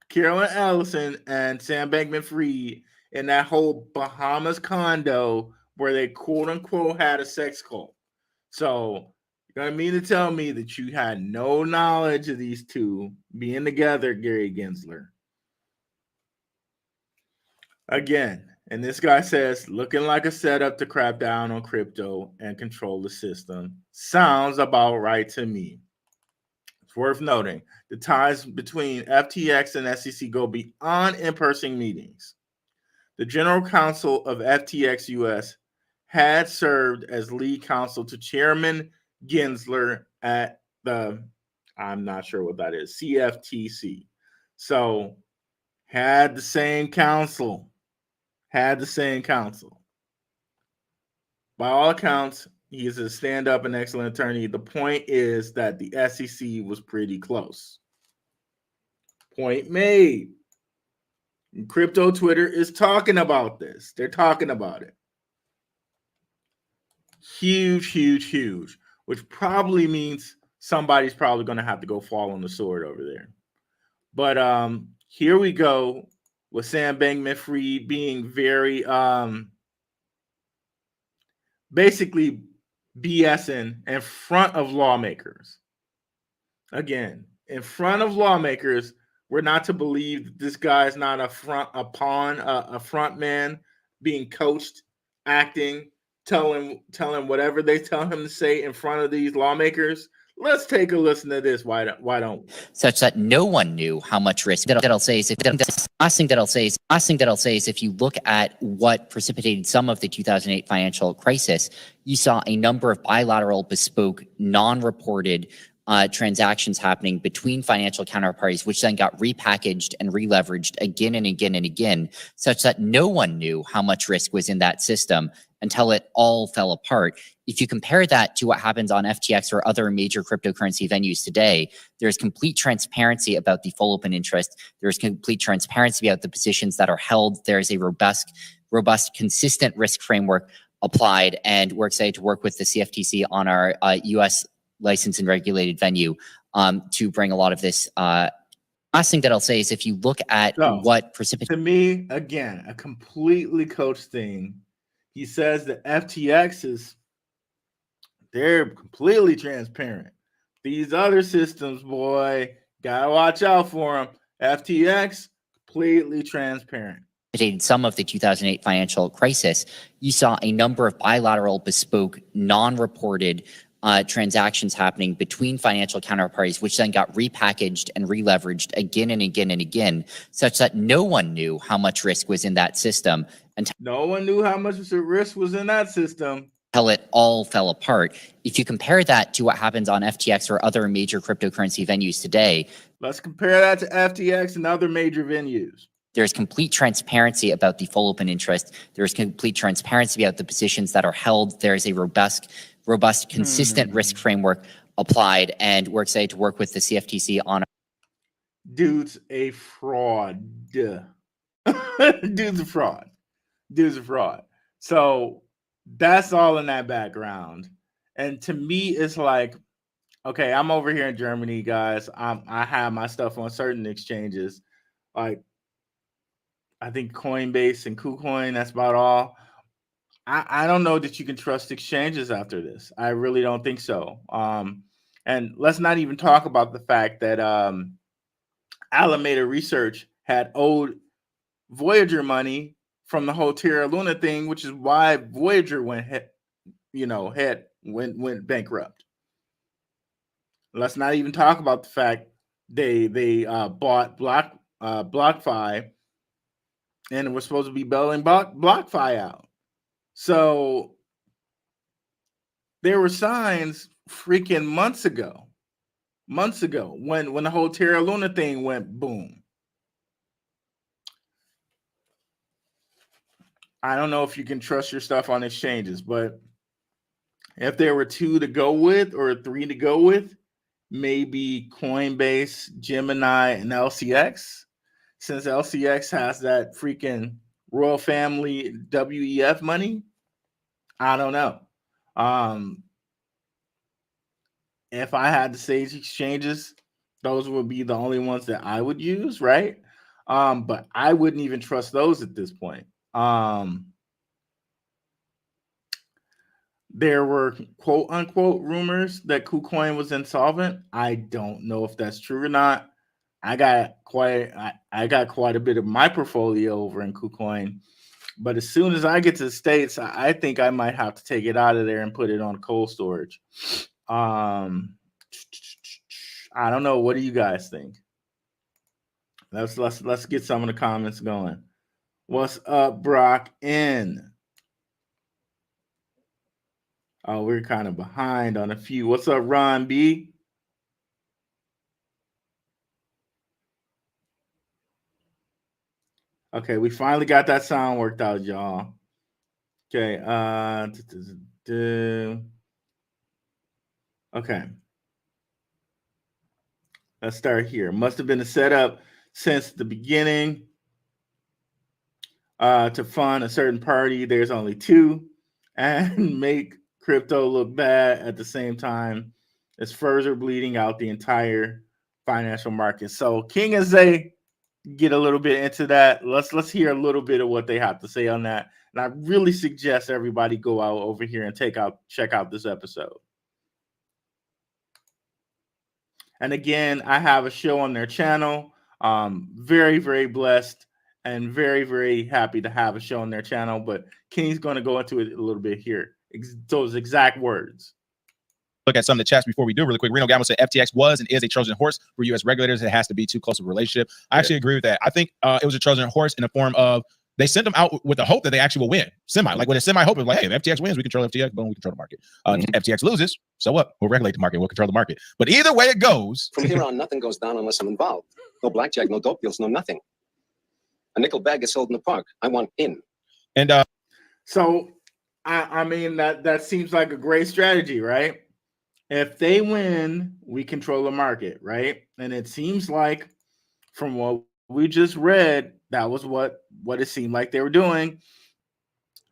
Carolyn Ellison and Sam Bankman-Fried, in that whole Bahamas condo where they quote unquote had a sex cult. So you're gonna mean to tell me that you had no knowledge of these two being together, Gary Gensler? Again, and this guy says, looking like a setup to crack down on crypto and control the system. Sounds about right to me. It's worth noting the ties between FTX and SEC go beyond in-person meetings. The general counsel of FTX US had served as lead counsel to Chairman Gensler at the, I'm not sure what that is, CFTC. So had the same counsel. By all accounts, he is a stand-up and excellent attorney. The point is that the SEC was pretty close. Point made. And crypto Twitter is talking about this. They're talking about it. Huge, which probably means somebody's probably going to have to go fall on the sword over there. But here we go with Sam Bankman-Fried being very basically BSing in front of lawmakers. Again, in front of lawmakers, we're not to believe that this guy is not a front man being coached, acting, telling whatever they tell him to say in front of these lawmakers. Let's take a listen to this. Why don't we? Such that no one knew how much risk. That I'll say is last thing that I'll say is if you look at what precipitated some of the 2008 financial crisis, you saw a number of bilateral, bespoke, non-reported transactions happening between financial counterparties, which then got repackaged and re-leveraged again and again and again, such that no one knew how much risk was in that system until it all fell apart. If you compare that to what happens on FTX or other major cryptocurrency venues today, there's complete transparency about the full open interest. There's complete transparency about the positions that are held. There's a robust, consistent risk framework applied, and we're excited to work with the CFTC on our U.S. licensed and regulated venue to bring a lot of this. Last thing that I'll say is if you look at what precipitated. To me, again, a completely coached thing. He says that FTX they're completely transparent. These other systems, boy, gotta watch out for them. FTX, completely transparent. Some of the 2008 financial crisis, you saw a number of bilateral, bespoke, non-reported transactions happening between financial counterparties, which then got repackaged and re-leveraged again and again and again, such that no one knew how much risk was in that system. No one knew how much risk was in that system until it all fell apart. If you compare that to what happens on FTX or other major cryptocurrency venues today, let's compare that to FTX and other major venues. There's complete transparency about the full open interest. There's complete transparency about the positions that are held. There's a robust, consistent risk framework applied, and we're excited to work with the CFTC on. Dude's a fraud. Dude's a fraud. Dude's a fraud. So that's all in that background. And to me, it's like, okay, I'm over here in Germany, guys. I have my stuff on certain exchanges, like I think Coinbase and KuCoin. That's about all. I don't know that you can trust exchanges after this. I really don't think so. And let's not even talk about the fact that Alameda Research had owed Voyager money from the whole Terra Luna thing, which is why Voyager went bankrupt. Let's not even talk about the fact they bought BlockFi, and it was supposed to be bailing BlockFi out. So there were signs freaking months ago when the whole Terra Luna thing went boom. I don't know if you can trust your stuff on exchanges, but if there were 2 to go with or 3 to go with, maybe Coinbase, Gemini, and LCX, since LCX has that freaking royal family WEF money. I don't know. If I had to say exchanges, those would be the only ones that I would use, right? But I wouldn't even trust those at this point. There were quote unquote rumors that KuCoin was insolvent. I don't know if that's true or not. I got quite a bit of my portfolio over in KuCoin, but as soon as I get to the States, I think I might have to take it out of there and put it on cold storage. I don't know. What do you guys think? Let's get some of the comments going. What's up, Brock N? Oh, we're kind of behind on a few. What's up, Ron B? Okay, we finally got that sound worked out, y'all. Okay, okay. Let's start here. Must have been a setup since the beginning to fund a certain party. There's only 2, and make crypto look bad at the same time. It's further bleeding out the entire financial market. So King and Zay get a little bit into that. Let's hear a little bit of what they have to say on that. And I really suggest everybody go out over here and check out this episode. And again, I have a show on their channel. Very, very blessed and very, very happy to have a show on their channel. But King's going to go into it a little bit here. Those exact words. Look at some of the chats before we do really quick. Reno Gamble said FTX was and is a Trojan horse for U.S. regulators. It has to be too close of a relationship. I actually agree with that. I think it was a Trojan horse in the form of they sent them out with the hope that they actually will win. Like with a semi hope of like, hey, if FTX wins, we control FTX, boom, we control the market. FTX loses, so what? We'll regulate the market. We'll control the market. But either way it goes. From here on, nothing goes down unless I'm involved. No blackjack, no dope deals, no nothing. A nickel bag is sold in the park. I want in. And so, I mean, that seems like a great strategy, right? If they win, we control the market, right? And it seems like from what we just read, that was what it seemed like they were doing.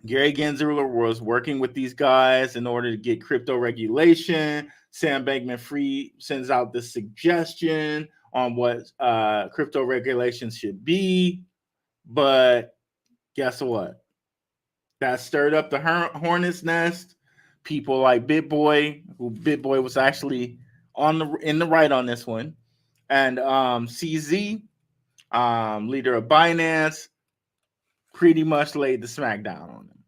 Gary Gensler was working with these guys in order to get crypto regulation. Sam Bankman-Fried sends out this suggestion on what crypto regulations should be. But guess what? That stirred up the hornet's nest. People like BitBoy, who BitBoy was actually in the right on this one, and CZ, leader of Binance, pretty much laid the smackdown on them,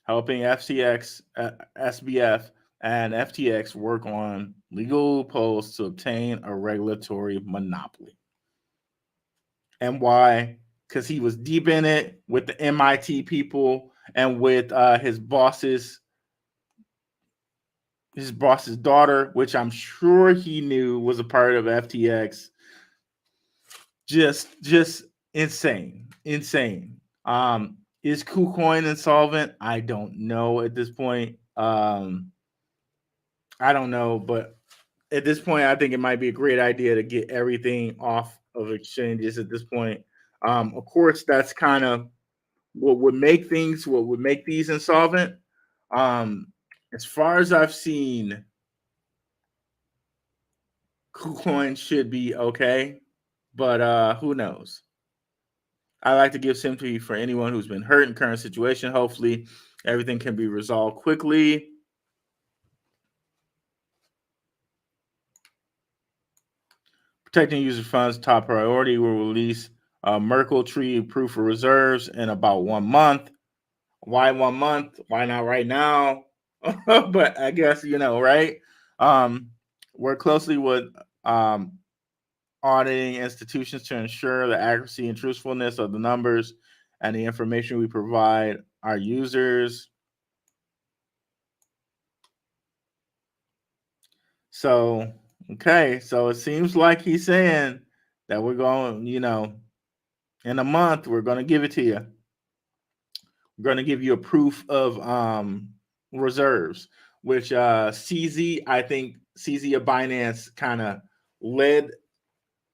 helping FTX, SBF, and FTX work on legal loopholes to obtain a regulatory monopoly. And why? Because he was deep in it with the MIT people and with his boss's daughter, which I'm sure he knew was a part of FTX. Just insane. Is KuCoin insolvent? I don't know at this point. I don't know, but at this point, I think it might be a great idea to get everything off of exchanges at this point. Of course, that's kind of what would make these insolvent. As far as I've seen, KuCoin should be okay, but who knows? I like to give sympathy for anyone who's been hurt in current situation. Hopefully, everything can be resolved quickly. Protecting user funds top priority. Will release Merkle tree proof of reserves in about 1 month. Why 1 month? Why not right now? But I guess right? Work closely with auditing institutions to ensure the accuracy and truthfulness of the numbers and the information we provide our users. So, okay, so it seems like he's saying that we're going, in a month, we're going to give it to you. We're going to give you a proof of reserves, which CZ, I think CZ of Binance kind of led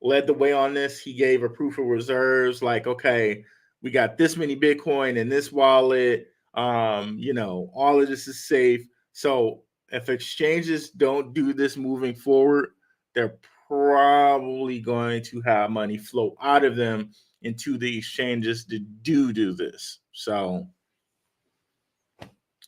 the way on this. He gave a proof of reserves, like, okay, we got this many Bitcoin in this wallet. All of this is safe. So if exchanges don't do this moving forward, they're probably going to have money flow out of them into the exchanges to do this. So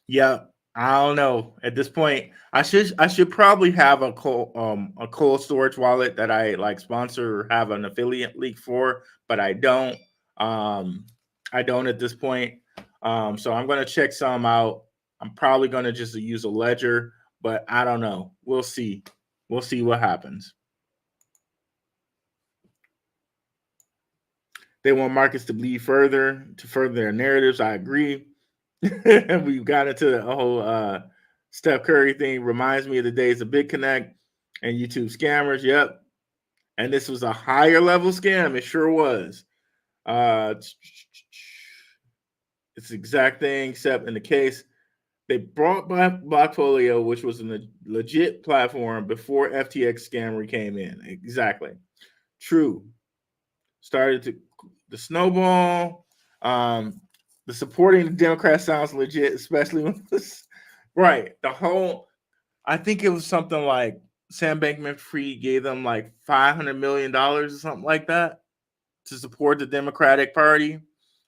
yeah, I don't know. At this point, I should probably have a cold storage wallet that I like sponsor or have an affiliate link for, but I don't. I don't at this point. So I'm gonna check some out. I'm probably gonna just use a ledger, but I don't know. We'll see. We'll see what happens. They want markets to bleed further to further their narratives. I agree. We got into the whole Steph Curry thing. Reminds me of the days of BitConnect and YouTube scammers. Yep. And this was a higher level scam. It sure was. It's the exact thing, except in the case they brought back Blockfolio, which was a legit platform before FTX scammer came in. Exactly. True. Started the snowball. The supporting the Democrats sounds legit, especially when this, right. I think it was something like Sam Bankman-Fried gave them like $500 million or something like that to support the Democratic Party.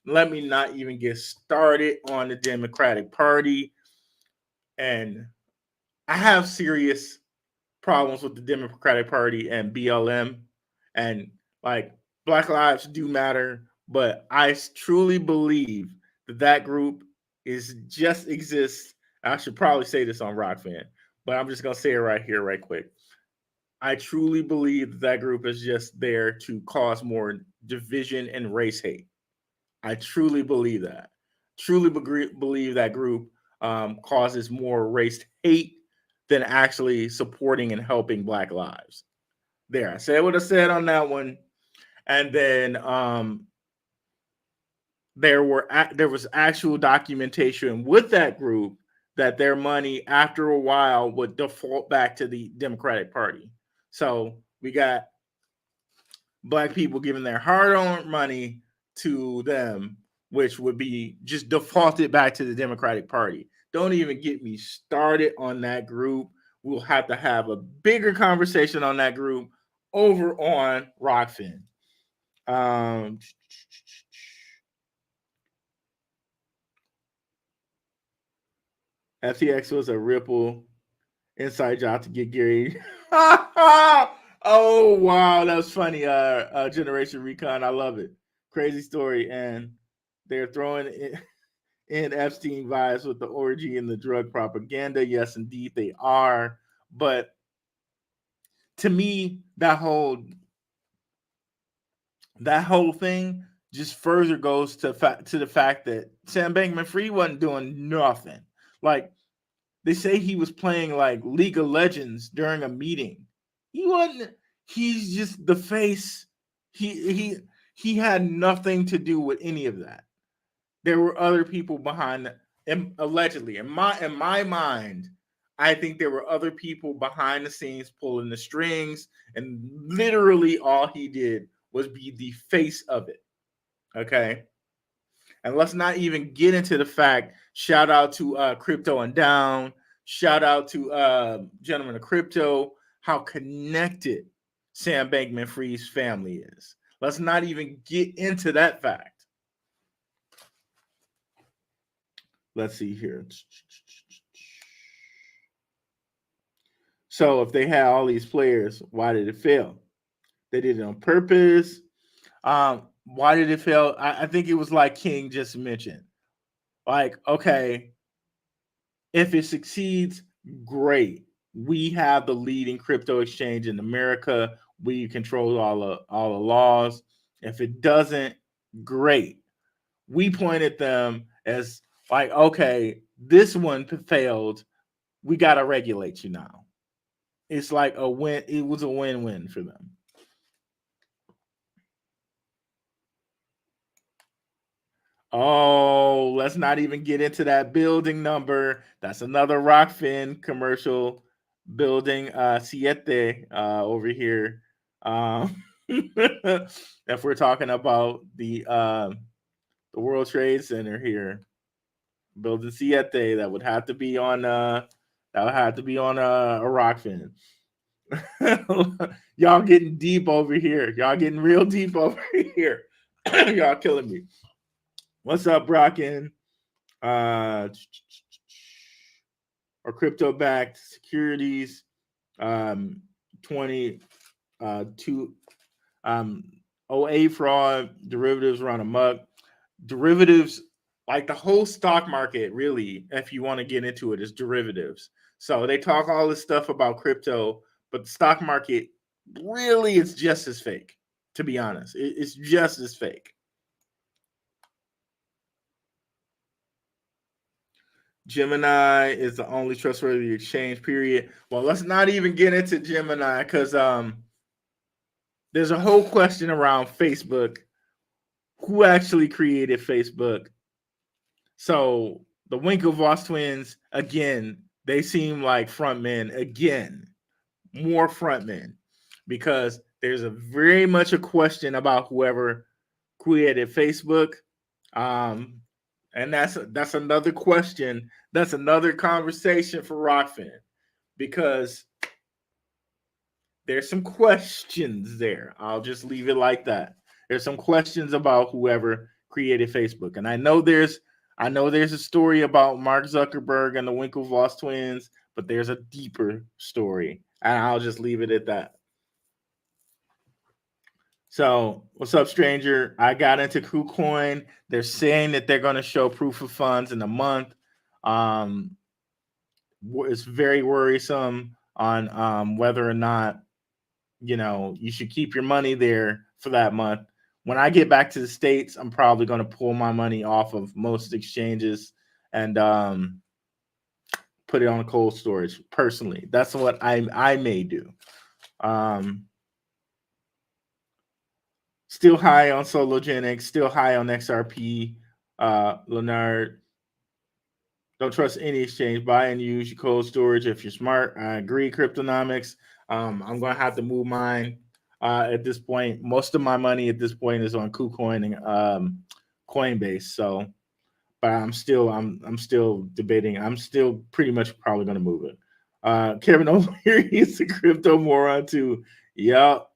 Let me not even get started on the Democratic Party. And I have serious problems with the Democratic Party and BLM. And like Black Lives do matter, but I truly believe that group exists. I should probably say this on Rockfan, but I'm just gonna say it right here, right quick. I truly believe that group is just there to cause more division and race hate. I truly believe that. Truly believe that group causes more race hate than actually supporting and helping Black lives. There, I said what I said on that one, and then there was actual documentation with that group that their money after a while would default back to the Democratic Party. So we got Black people giving their hard-earned money to them, which would be just defaulted back to the Democratic Party. Don't even get me started on that group. We'll have to have a bigger conversation on that group over on Rockfin. FTX was a Ripple inside job to get Gary. Oh wow, that was funny. Generation Recon, I love it. Crazy story, and they're throwing in Epstein vibes with the orgy and the drug propaganda. Yes, indeed they are. But to me, that whole thing just further goes to the fact that Sam Bankman-Fried wasn't doing nothing. Like, they say he was playing like League of Legends during a meeting. He wasn't. He's just the face. He had nothing to do with any of that. There were other people behind that, and allegedly, in my mind, I think there were other people behind the scenes pulling the strings, and literally all he did was be the face of it. Okay. And let's not even get into the fact, shout out to Crypto and Down, shout out to Gentlemen of Crypto, how connected Sam Bankman-Fried's family is. Let's not even get into that fact. Let's see here. So if they had all these players, why did it fail? They did it on purpose. Why did it fail? I think it was like King just mentioned. Like, okay, if it succeeds, great. We have the leading crypto exchange in America. We control all the laws. If it doesn't, great. We point at them as like, okay, this one failed. We got to regulate you now. It's like a win. It was a win-win for them. Oh, let's not even get into that building number. That's another Rockfin commercial. Building Siete over here. If we're talking about the World Trade Center here, building Siete, that would have to be on a Rockfin. Y'all getting deep over here. Y'all getting real deep over here. Y'all killing me. What's up, Brocken? Or crypto-backed securities, 22 OA fraud, derivatives run amok. Derivatives, like the whole stock market, really, if you want to get into it, is derivatives. So they talk all this stuff about crypto, but the stock market, really, it's just as fake, to be honest. It's just as fake. Gemini is the only trustworthy exchange, period. Well, let's not even get into Gemini because there's a whole question around Facebook. Who actually created Facebook? So the Winklevoss twins, again, they seem like frontmen, again, more frontmen, because there's a very much a question about whoever created Facebook. And that's another question. That's another conversation for Rockfin, because there's some questions there. I'll just leave it like that. There's some questions about whoever created Facebook. And I know there's a story about Mark Zuckerberg and the Winklevoss twins, but there's a deeper story. And I'll just leave it at that. So, what's up, stranger? I got into KuCoin. They're saying that they're going to show proof of funds in a month. It's very worrisome on whether or not, you should keep your money there for that month. When I get back to the States, I'm probably going to pull my money off of most exchanges and put it on cold storage. Personally, that's what I may do. Still high on Sologenics, still high on XRP. Leonard, don't trust any exchange. Buy and use your cold storage if you're smart. I agree, Cryptonomics. I'm going to have to move mine at this point. Most of my money at this point is on KuCoin and Coinbase. So, but I'm still debating. I'm still pretty much probably going to move it. Kevin O'Leary is a crypto moron too. Yep.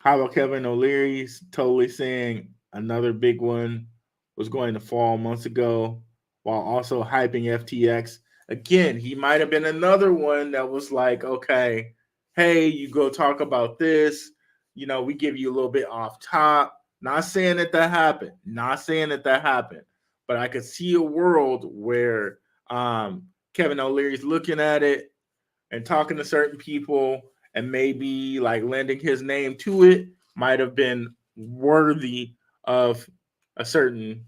How about Kevin O'Leary's totally saying another big one was going to fall months ago while also hyping FTX? Again, he might have been another one that was like, okay, hey, you go talk about this. We give you a little bit off top. Not saying that happened. But I could see a world where Kevin O'Leary's looking at it and talking to certain people, and maybe like lending his name to it might have been worthy of a certain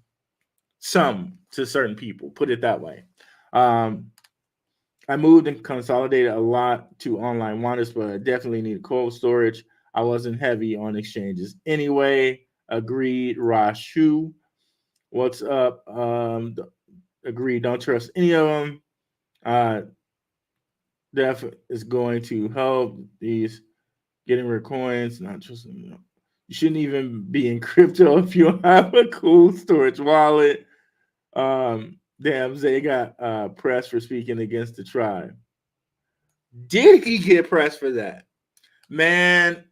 sum to certain people. Put it that way. I moved and consolidated a lot to online wallets, but I definitely need cold storage. I wasn't heavy on exchanges anyway. Agreed, Rashu. What's up? Agreed. Don't trust any of them. Def is going to help these getting rare coins. Not trusting them. You shouldn't even be in crypto if you don't have a cool storage wallet. Damn, Zay got pressed for speaking against the tribe. Did he get pressed for that? Man,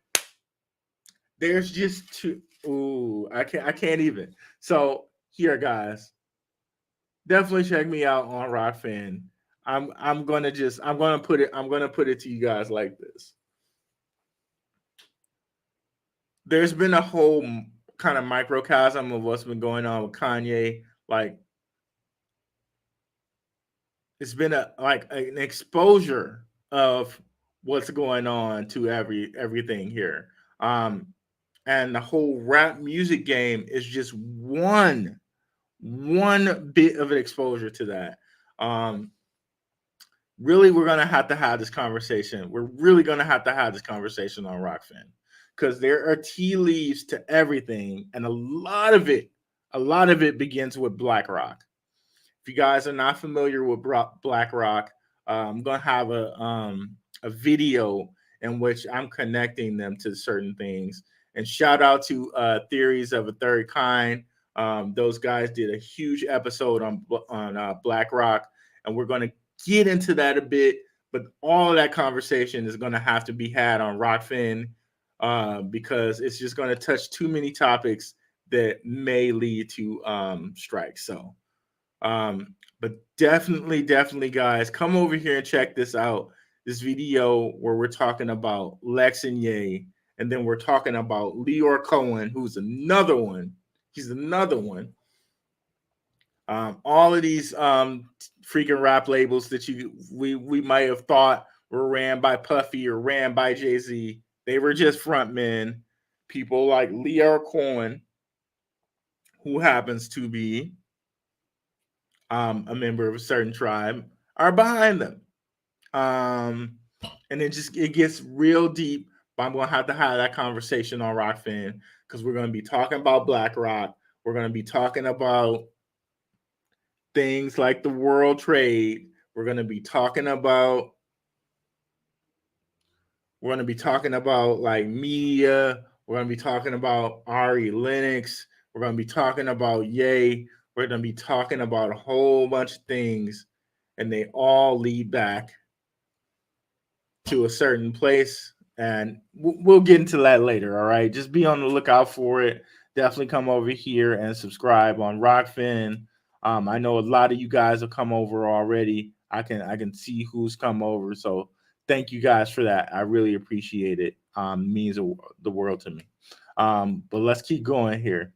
there's just too. Ooh, I can't even. So here, guys, definitely check me out on Rockfin. I'm gonna put it to you guys like this. There's been a whole kind of microcosm of what's been going on with Kanye. Like, it's been an exposure of what's going on to everything here. And the whole rap music game is just one bit of an exposure to that. Really, we're gonna have to have this conversation. We're really gonna have to have this conversation on Rockfin, because there are tea leaves to everything, and a lot of it begins with BlackRock. If you guys are not familiar with BlackRock, I'm gonna have a video in which I'm connecting them to certain things. And shout out to Theories of a Third Kind. Those guys did a huge episode on BlackRock, and we're gonna get into that a bit. But all of that conversation is gonna have to be had on Rockfin, because it's just gonna touch too many topics that may lead to strikes. So. But definitely, guys, come over here and check this out. This video where we're talking about Lex and Ye, and then we're talking about Leor Cohen, who's another one. He's another one. All of these freaking rap labels that we might have thought were ran by Puffy or ran by Jay-Z, they were just frontmen. People like Leor Cohen, who happens to be a member of a certain tribe, are behind them. And it gets real deep, but I'm gonna have to have that conversation on Rockfin, because we're gonna be talking about BlackRock. We're gonna be talking about things like the world trade. We're gonna be talking about like media. We're gonna be talking about Ari Lennox. We're gonna be talking about Ye. We're going to be talking about a whole bunch of things, and they all lead back to a certain place. And we'll get into that later, all right? Just be on the lookout for it. Definitely come over here and subscribe on Rockfin. I know a lot of you guys have come over already. I can see who's come over. So thank you guys for that. I really appreciate it. It means the world to me. But let's keep going here.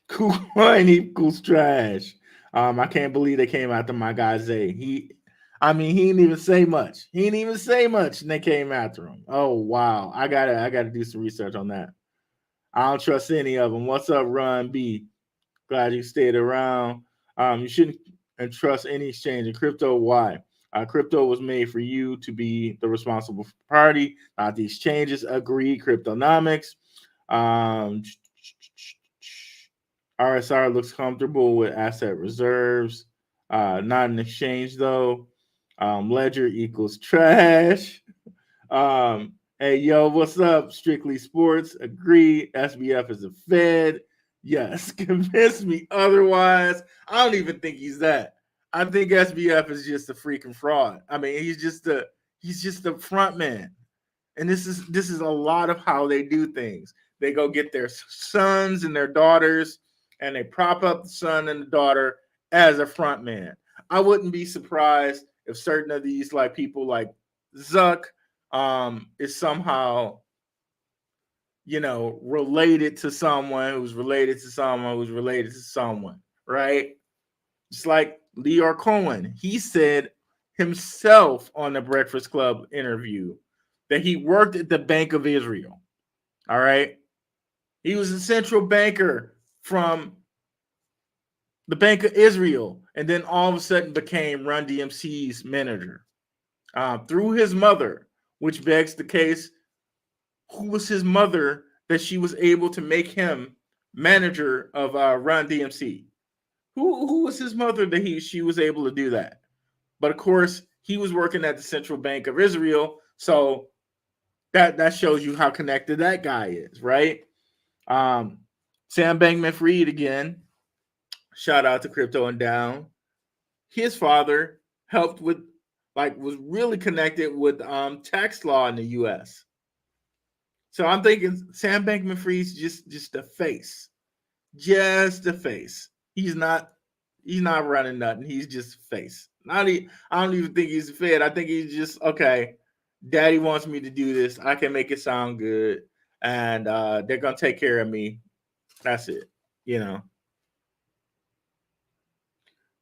Coin equals trash. I can't believe they came after my guy Zay. He didn't even say much. And they came after him. Oh wow. I gotta do some research on that. I don't trust any of them. What's up, Ron B? Glad you stayed around. You shouldn't trust any exchange in crypto. Why? Crypto was made for you to be the responsible party, not the exchanges. Agreed. Cryptonomics. RSR looks comfortable with asset reserves. Not an exchange though. Ledger equals trash. Hey, yo, what's up? Strictly Sports. Agree. SBF is a Fed. Yes. Convince me otherwise. I don't even think he's that. I think SBF is just a freaking fraud. I mean, he's just a front man. And this is a lot of how they do things. They go get their sons and their daughters, and they prop up the son and the daughter as a front man. I wouldn't be surprised if certain of these like people like Zuck is somehow, related to someone who's related to someone who's related to someone, right? It's like Leor Cohen. He said himself on the Breakfast Club interview that he worked at the Bank of Israel. All right. He was a central banker from the Bank of Israel, and then all of a sudden became Run DMC's manager through his mother, which begs the case, who was his mother that she was able to make him manager of Run DMC? Who was his mother that she was able to do that? But of course, he was working at the Central Bank of Israel, so that shows you how connected that guy is, right? Sam Bankman-Fried again. Shout out to Crypto and Down. His father helped with, was really connected with tax law in the U.S. So I'm thinking Sam Bankman-Fried's just a face, just a face. He's not running nothing. He's just a face. I don't even think he's a Fed. I think he's just, okay, Daddy wants me to do this. I can make it sound good, and they're gonna take care of me. That's it.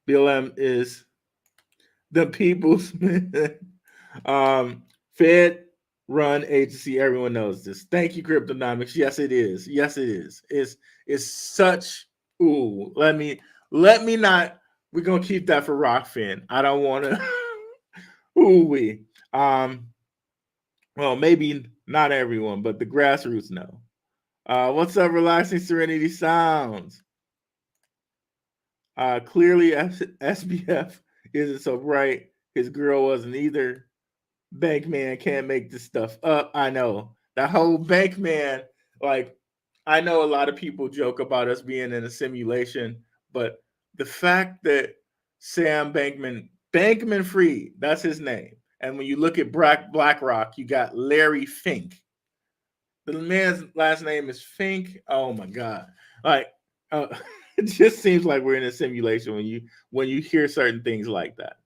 Bill M is the people's Fed run agency. Everyone knows this. Thank you, Cryptonomics. Yes, it is. Yes, it is. It's such. Ooh, let me not. We're gonna keep that for Rockfin. I don't want to. Ooh, we. Well, maybe not everyone, but the grassroots know. What's up, Relaxing Serenity Sounds? Clearly, SBF isn't so bright. His girl wasn't either. Bankman can't make this stuff up. I know. That whole Bankman, I know a lot of people joke about us being in a simulation, but the fact that Sam Bankman-Fried, that's his name. And when you look at BlackRock, you got Larry Fink. The man's last name is Fink. Oh my God. It just seems like we're in a simulation when you hear certain things like that.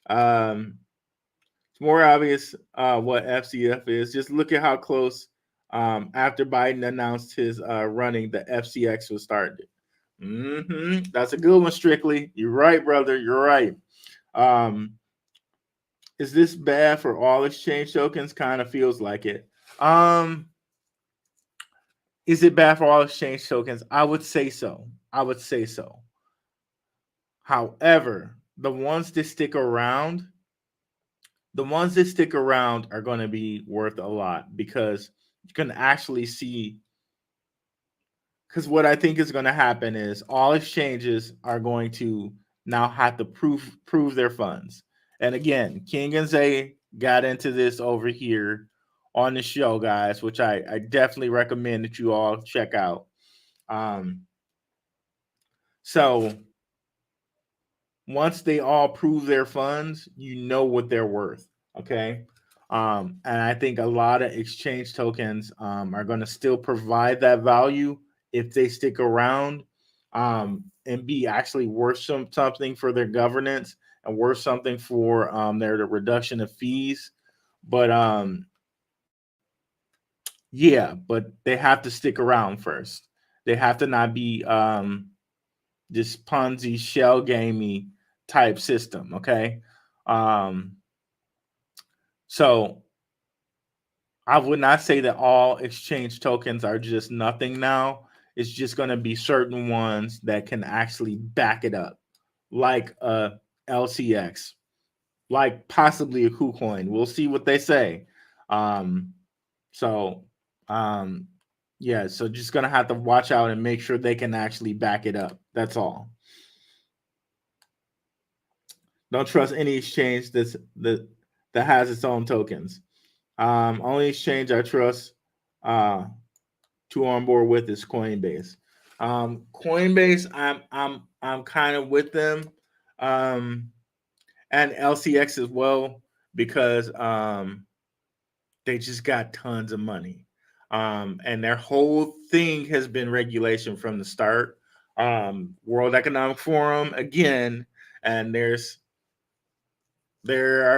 It's more obvious what FCF is. Just look at how close after Biden announced his running, the FCX was started. That's a good one, Strictly. You're right, brother. You're right. Is this bad for all exchange tokens? Kind of feels like it. Is it bad for all exchange tokens? I would say so. However, the ones that stick around are going to be worth a lot because you can actually see. Because what I think is going to happen is all exchanges are going to now have to prove their funds. And again, King and Zay got into this over here on the show, guys, which I definitely recommend that you all check out. So once they all prove their funds, you know what they're worth. Okay. And I think a lot of exchange tokens are going to still provide that value if they stick around and be actually worth something for their governance and worth something for their reduction of fees. But yeah, but they have to stick around first. They have to not be this Ponzi shell gamey type system. Okay. So I would not say that all exchange tokens are just nothing now. It's just going to be certain ones that can actually back it up, like a LCX, like possibly a KuCoin. We'll see what they say. Yeah, so just going to have to watch out and make sure they can actually back it up. That's all. Don't trust any exchange that has its own tokens. Only exchange I trust to on board with is Coinbase. Coinbase, I'm kind of with them, and LCX as well because they just got tons of money, and their whole thing has been regulation from the start. World Economic Forum again, and there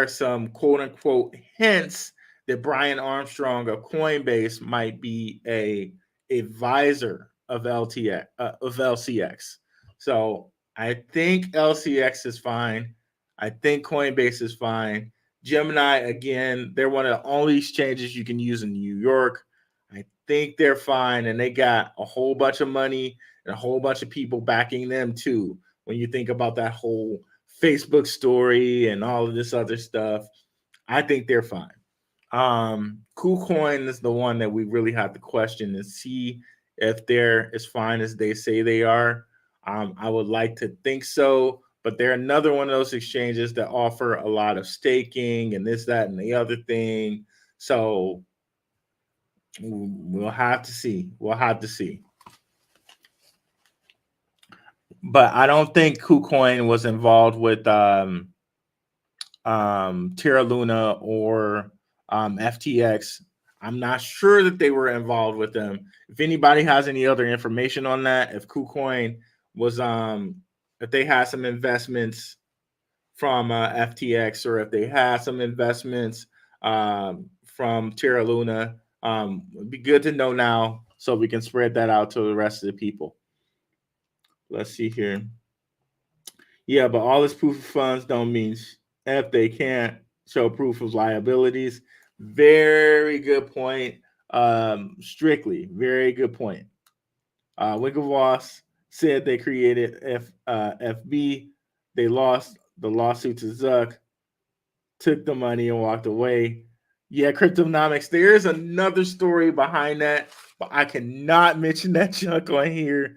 are some quote unquote hints that Brian Armstrong of Coinbase might be a advisor of LCX. So I think LCX is fine. I think Coinbase is fine. Gemini, again, they're one of the only exchanges you can use in New York. I think they're fine, and they got a whole bunch of money and a whole bunch of people backing them too. When you think about that whole Facebook story and all of this other stuff, I think they're fine. KuCoin is the one that we really have to question and see if they're as fine as they say they are. I would like to think so, but they're another one of those exchanges that offer a lot of staking and this, that, and the other thing. So we'll have to see. We'll have to see. But I don't think KuCoin was involved with Terra Luna or FTX. I'm not sure that they were involved with them. If anybody has any other information on that, if KuCoin was if they had some investments from FTX, or if they had some investments from Terra Luna, it'd be good to know now so we can spread that out to the rest of the people. Let's see here. Yeah, but all this proof of funds don't mean if they can't show proof of liabilities. Very good point. Strictly, very good point. Winklevoss said they created FB. They lost the lawsuit to Zuck, took the money and walked away. Yeah, Cryptonomics. There's another story behind that, but I cannot mention that junk on here.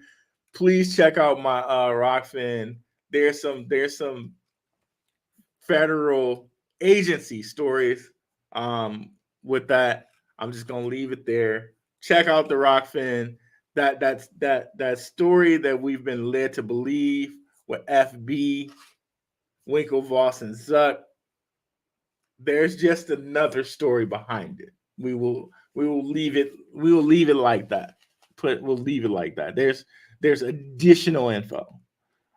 Please check out my Rockfin. There's some federal agency stories with that. I'm just gonna leave it there. Check out the Rockfin. That story that we've been led to believe with FB, Winklevoss, and Zuck. There's just another story behind it. We will leave it like that. We'll leave it like that. There's additional info.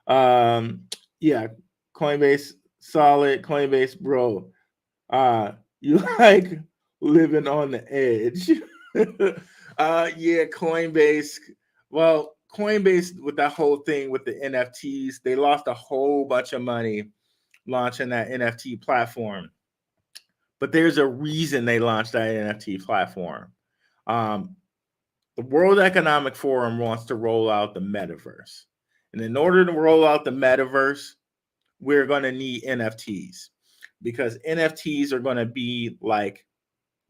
Yeah, Coinbase solid. Coinbase, bro. You like living on the edge. Yeah, Coinbase. Well, Coinbase, with that whole thing with the NFTs, they lost a whole bunch of money launching that NFT platform. But there's a reason they launched that NFT platform. The World Economic Forum wants to roll out the metaverse. And in order to roll out the metaverse, we're going to need NFTs, because NFTs are going to be like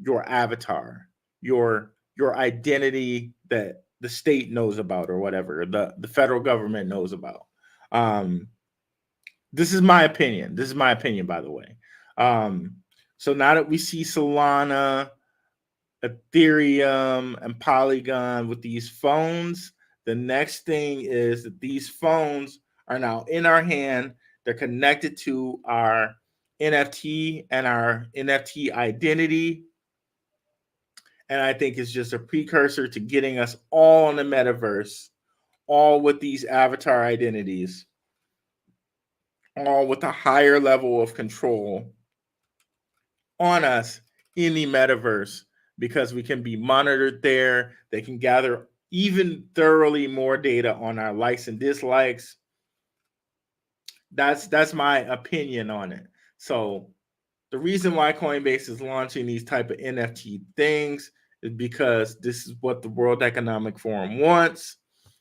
your avatar, your identity that the state knows about, or whatever, the federal government knows about. This is my opinion. This is my opinion, by the way. So now that we see Solana, Ethereum, and Polygon with these phones, the next thing is that these phones are now in our hand. They're connected to our NFT and our NFT identity. And I think it's just a precursor to getting us all in the metaverse, all with these avatar identities, all with a higher level of control on us in the metaverse, because we can be monitored there. They can gather even thoroughly more data on our likes and dislikes. That's my opinion on it. So the reason why Coinbase is launching these type of NFT things is because this is what the World Economic Forum wants.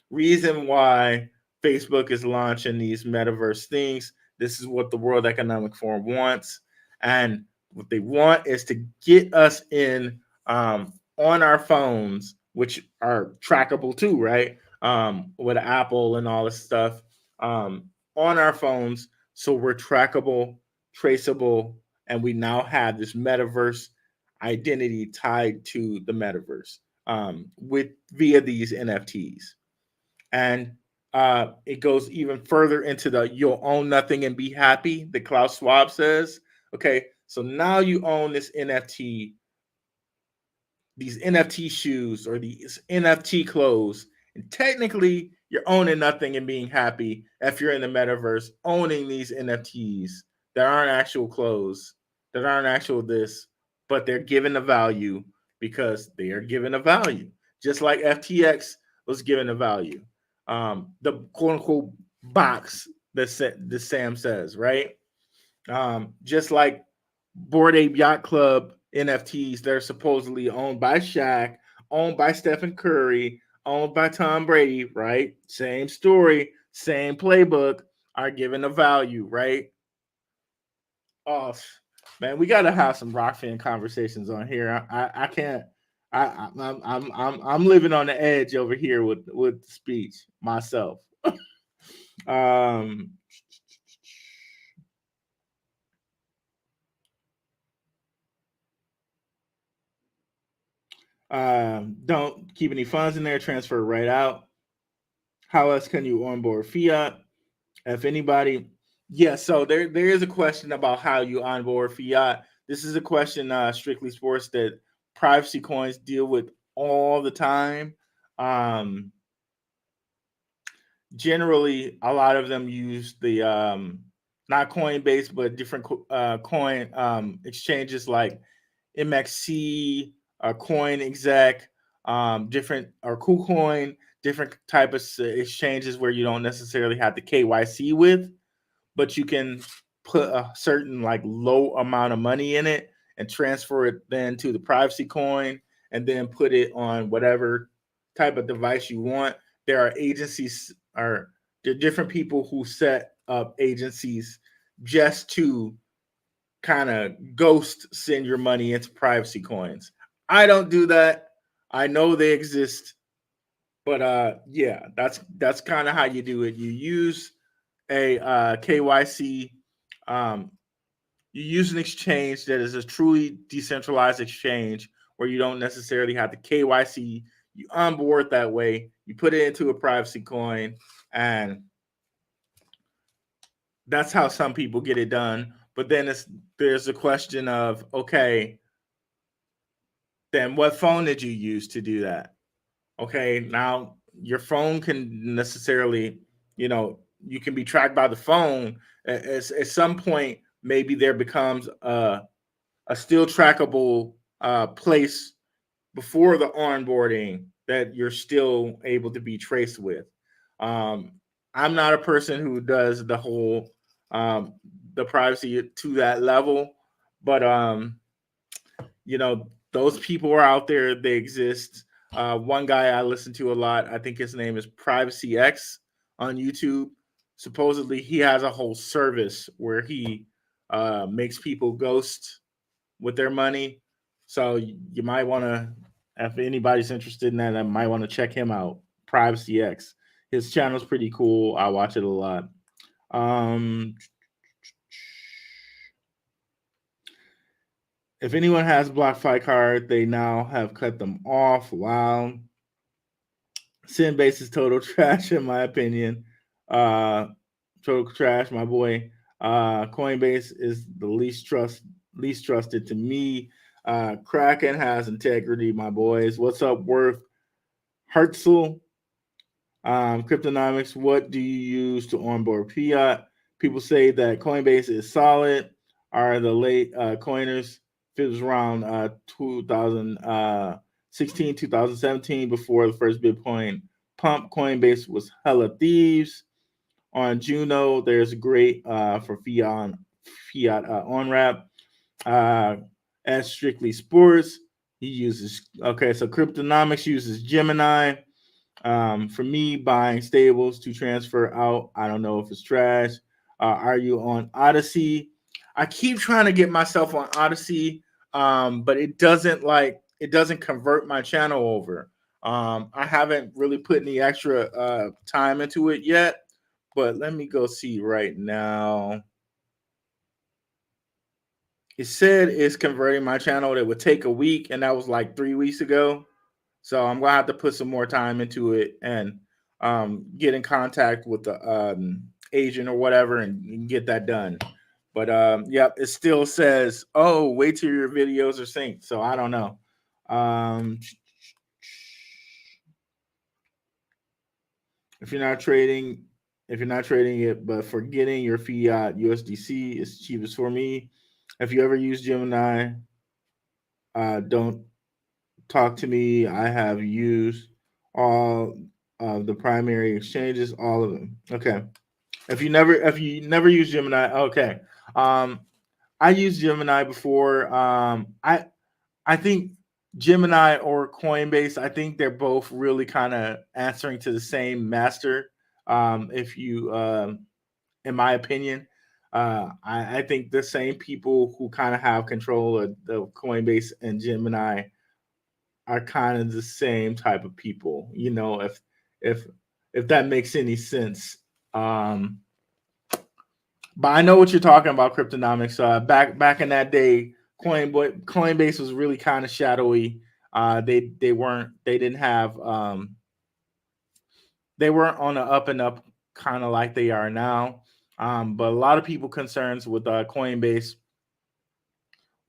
Reason why Facebook is launching these metaverse things, this is what the World Economic Forum wants. And what they want is to get us in on our phones, which are trackable too, right? With Apple and all this stuff, on our phones, so we're trackable, traceable, and we now have this metaverse identity tied to the metaverse with via these NFTs. And it goes even further into the you'll own nothing and be happy, the Klaus Schwab says. Okay, so now you own this NFT, these NFT shoes or these NFT clothes, and technically you're owning nothing and being happy if you're in the metaverse owning these NFTs that aren't actual clothes, that aren't actual this, but they're given a value because they are given a value, just like FTX was given a value. The quote unquote box that Sam says, right? Just like Bored Ape Yacht Club NFTs that are supposedly owned by Shaq, owned by Stephen Curry, owned by Tom Brady, right? Same story, same playbook, are given a value, right? Oh man, we gotta have some rock fan conversations on here. I can't. I'm living on the edge over here with the speech myself. um, don't keep any funds in there. Transfer right out. How else can you onboard fiat? If anybody, yeah. So there is a question about how you onboard fiat. This is a question, strictly sports, that privacy coins deal with all the time. Um, Generally, a lot of them use the not Coinbase, but different coin exchanges like MXC, Coin Exec, different or KuCoin, different type of exchanges where you don't necessarily have the KYC with, but you can put a certain like low amount of money in it and transfer it then to the privacy coin and then put it on whatever type of device you want. There are agencies or there are different people who set up agencies just to kind of ghost send your money into privacy coins. I don't do that. I know they exist, but yeah, that's kind of how you do it. You use a KYC. Um, you use an exchange that is a truly decentralized exchange where you don't necessarily have the KYC. You onboard that way. You put it into a privacy coin, and that's how some people get it done. But then there's a question of, okay, then what phone did you use to do that? Okay, now your phone can necessarily, you can be tracked by the phone. At some point, maybe there becomes a still trackable place before the onboarding that you're still able to be traced with. Um, I'm not a person who does um, the privacy to that level, but those people are out there. They exist. One guy I listen to a lot, I think his name is Privacy X on YouTube. Supposedly, he has a whole service where he makes people ghost with their money. So you might want to, if anybody's interested in that, I might want to check him out. Privacy X. His channel's pretty cool. I watch it a lot. Um, if anyone has BlockFi card, they now have cut them off. Wow. Sinbase is total trash, in my opinion. Total trash, my boy. Coinbase is the least trusted to me. Kraken has integrity, my boys. What's up, Worth? Hertzel. Cryptonomics, what do you use to onboard fiat? People say that Coinbase is solid. Are the late coiners? If it was around 2016, 2017, before the first Bitcoin pump, Coinbase was hella thieves. On Juno, there's great for fiat on ramp. As strictly sports, he uses so Cryptonomics uses Gemini. For me, buying stables to transfer out, I don't know if it's trash. Are you on Odyssey? I keep trying to get myself on Odyssey, but it doesn't convert my channel over. I haven't really put any extra time into it yet, but let me go see right now. It said it's converting my channel. That would take a week, and that was like 3 weeks ago. So I'm gonna have to put some more time into it and get in contact with the agent or whatever and get that done. But it still says, "Oh, wait till your videos are synced." So I don't know. If you're not trading it, but for getting your fiat USDC is cheapest for me. If you ever use Gemini, don't talk to me. I have used all of the primary exchanges, all of them. Okay. If you never use Gemini, okay. I used Gemini before. I think Gemini or Coinbase, I think they're both really kind of answering to the same master. If you, in my opinion, I think the same people who kind of have control of the Coinbase and Gemini are kind of the same type of people. You know, if if that makes any sense. Um, but I know what you're talking about, Cryptonomics. Back in that day, Coinbase was really kind of shadowy. They didn't have they weren't on the up and up kind of like they are now. But a lot of people concerns with Coinbase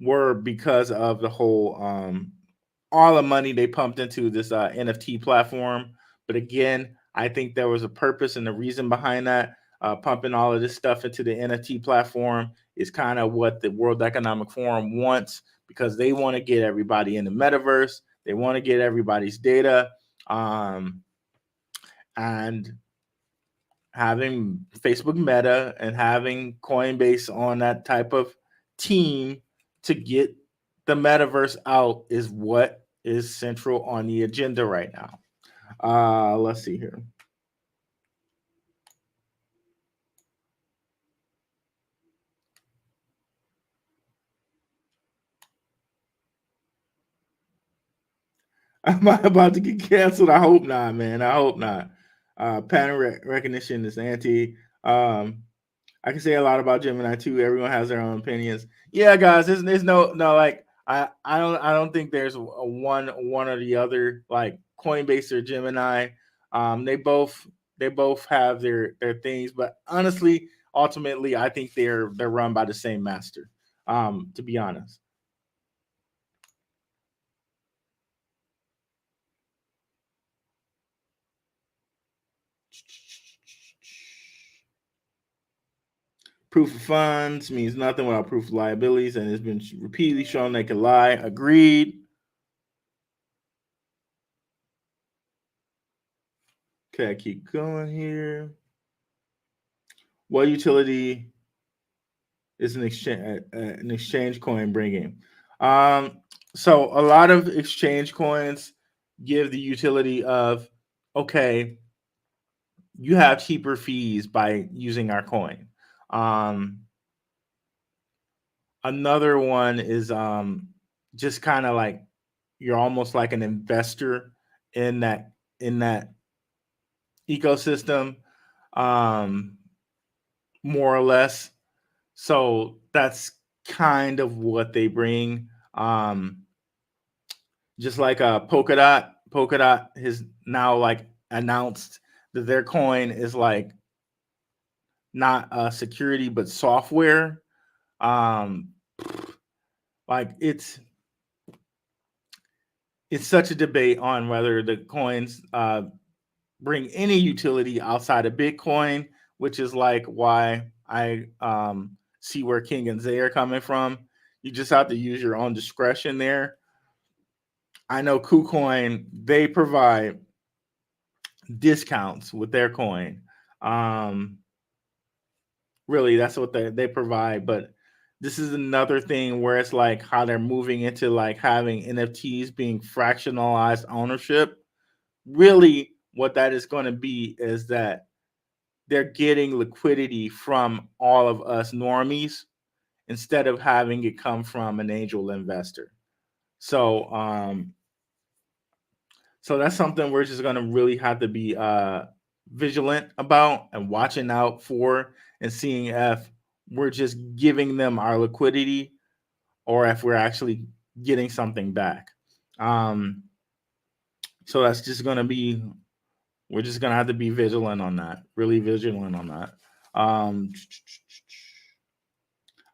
were because of the whole all the money they pumped into this NFT platform. But again, I think there was a purpose and a reason behind that. Pumping all of this stuff into the NFT platform is kind of what the World Economic Forum wants, because they want to get everybody in the metaverse. They want to get everybody's data. And having Facebook Meta and having Coinbase on that type of team to get the metaverse out is what is central on the agenda right now. Let's see here. Am I about to get canceled? I hope not, man. I hope not. Pattern recognition is anti. I can say a lot about Gemini too. Everyone has their own opinions. Yeah, guys, there's no like I don't think there's a one or the other, like Coinbase or Gemini. They both have their things, but honestly, ultimately, I think they're run by the same master. To be honest. Proof of funds means nothing without proof of liabilities, and it's been repeatedly shown they can lie. Agreed. Okay, I keep going here. What utility is an exchange coin bringing? So a lot of exchange coins give the utility of, okay, you have cheaper fees by using our coin. Another one is just kind of like you're almost like an investor in that ecosystem, um, more or less. So that's kind of what they bring. Just like Polkadot has now like announced that their coin is like not security but software. Um, like it's such a debate on whether the coins bring any utility outside of Bitcoin, which is like why I see where King and Zay are coming from. You just have to use your own discretion there. I know KuCoin, they provide discounts with their coin. Um, really, that's what they provide. But this is another thing where it's like how they're moving into like having NFTs being fractionalized ownership. Really, what that is going to be is that they're getting liquidity from all of us normies instead of having it come from an angel investor. So so that's something we're just gonna really have to be vigilant about and watching out for, and seeing if we're just giving them our liquidity or if we're actually getting something back. Um, so that's just gonna be, we're just gonna have to be vigilant on that, really vigilant on that. Um,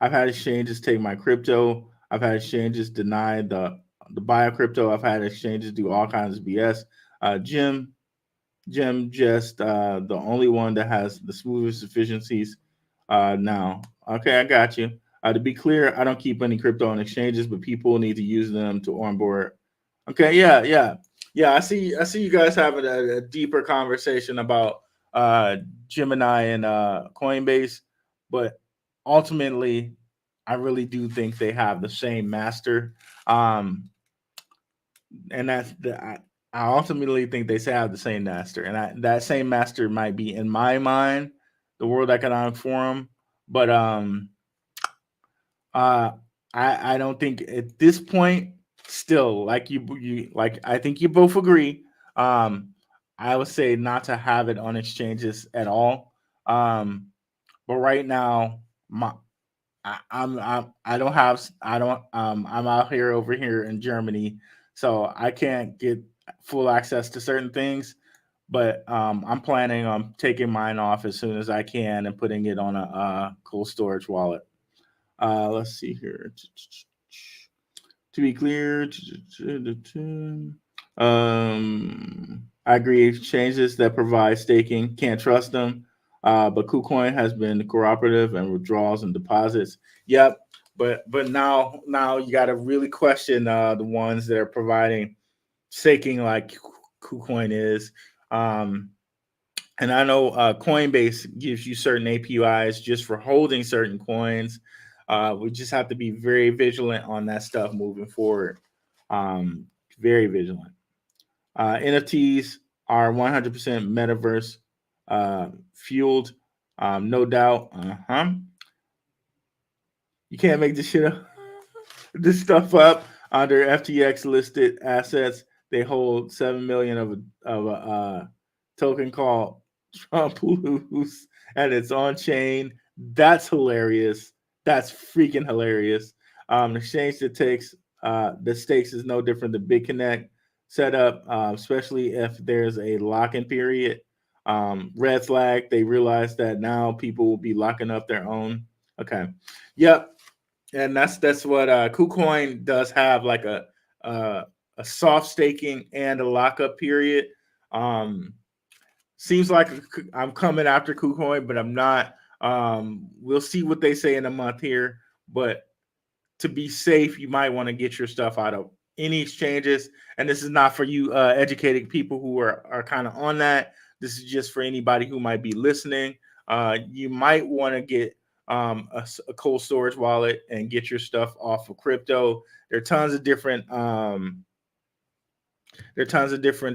I've had exchanges take my crypto. I've had exchanges deny the buy of crypto. I've had exchanges do all kinds of BS. Jim just the only one that has the smoothest efficiencies now. Okay, I got you. To be clear, I don't keep any crypto on exchanges, but people need to use them to onboard. Okay, yeah. I see you guys having a deeper conversation about Gemini and Coinbase, but ultimately, I really do think they have the same master. Um, and I ultimately think they have the same master, and that same master might be in my mind the World Economic Forum, but uh, I don't think at this point still like you like I think you both agree. Um, I would say not to have it on exchanges at all. But right now, my I don't have I don't I'm out here over here in Germany, so I can't get full access to certain things. But I'm planning on taking mine off as soon as I can and putting it on a cold storage wallet. Let's see here. To be clear, I agree. Changes that provide staking, can't trust them. But KuCoin has been cooperative and withdrawals and deposits. Yep, but now you got to really question the ones that are providing staking like KuCoin is. And I know Coinbase gives you certain APIs just for holding certain coins. We just have to be very vigilant on that stuff moving forward. Very vigilant. NFTs are 100% metaverse fueled, no doubt. You can't make this shit up. This stuff up under FTX listed assets. They hold 7 million of a token called Trump Loose, and it's on chain. That's hilarious. That's freaking hilarious. The exchange that takes the stakes is no different than BitConnect setup, especially if there's a lock-in period. Red flag. They realize that now people will be locking up their own. Okay. Yep. And that's what KuCoin does have, like a soft staking and a lockup period. Seems like I'm coming after KuCoin, but I'm not. We'll see what they say in a month here. But to be safe, you might want to get your stuff out of any exchanges. And this is not for you educated people who are kind of on that. This is just for anybody who might be listening. You might want to get a cold storage wallet and get your stuff off of crypto. There are tons of different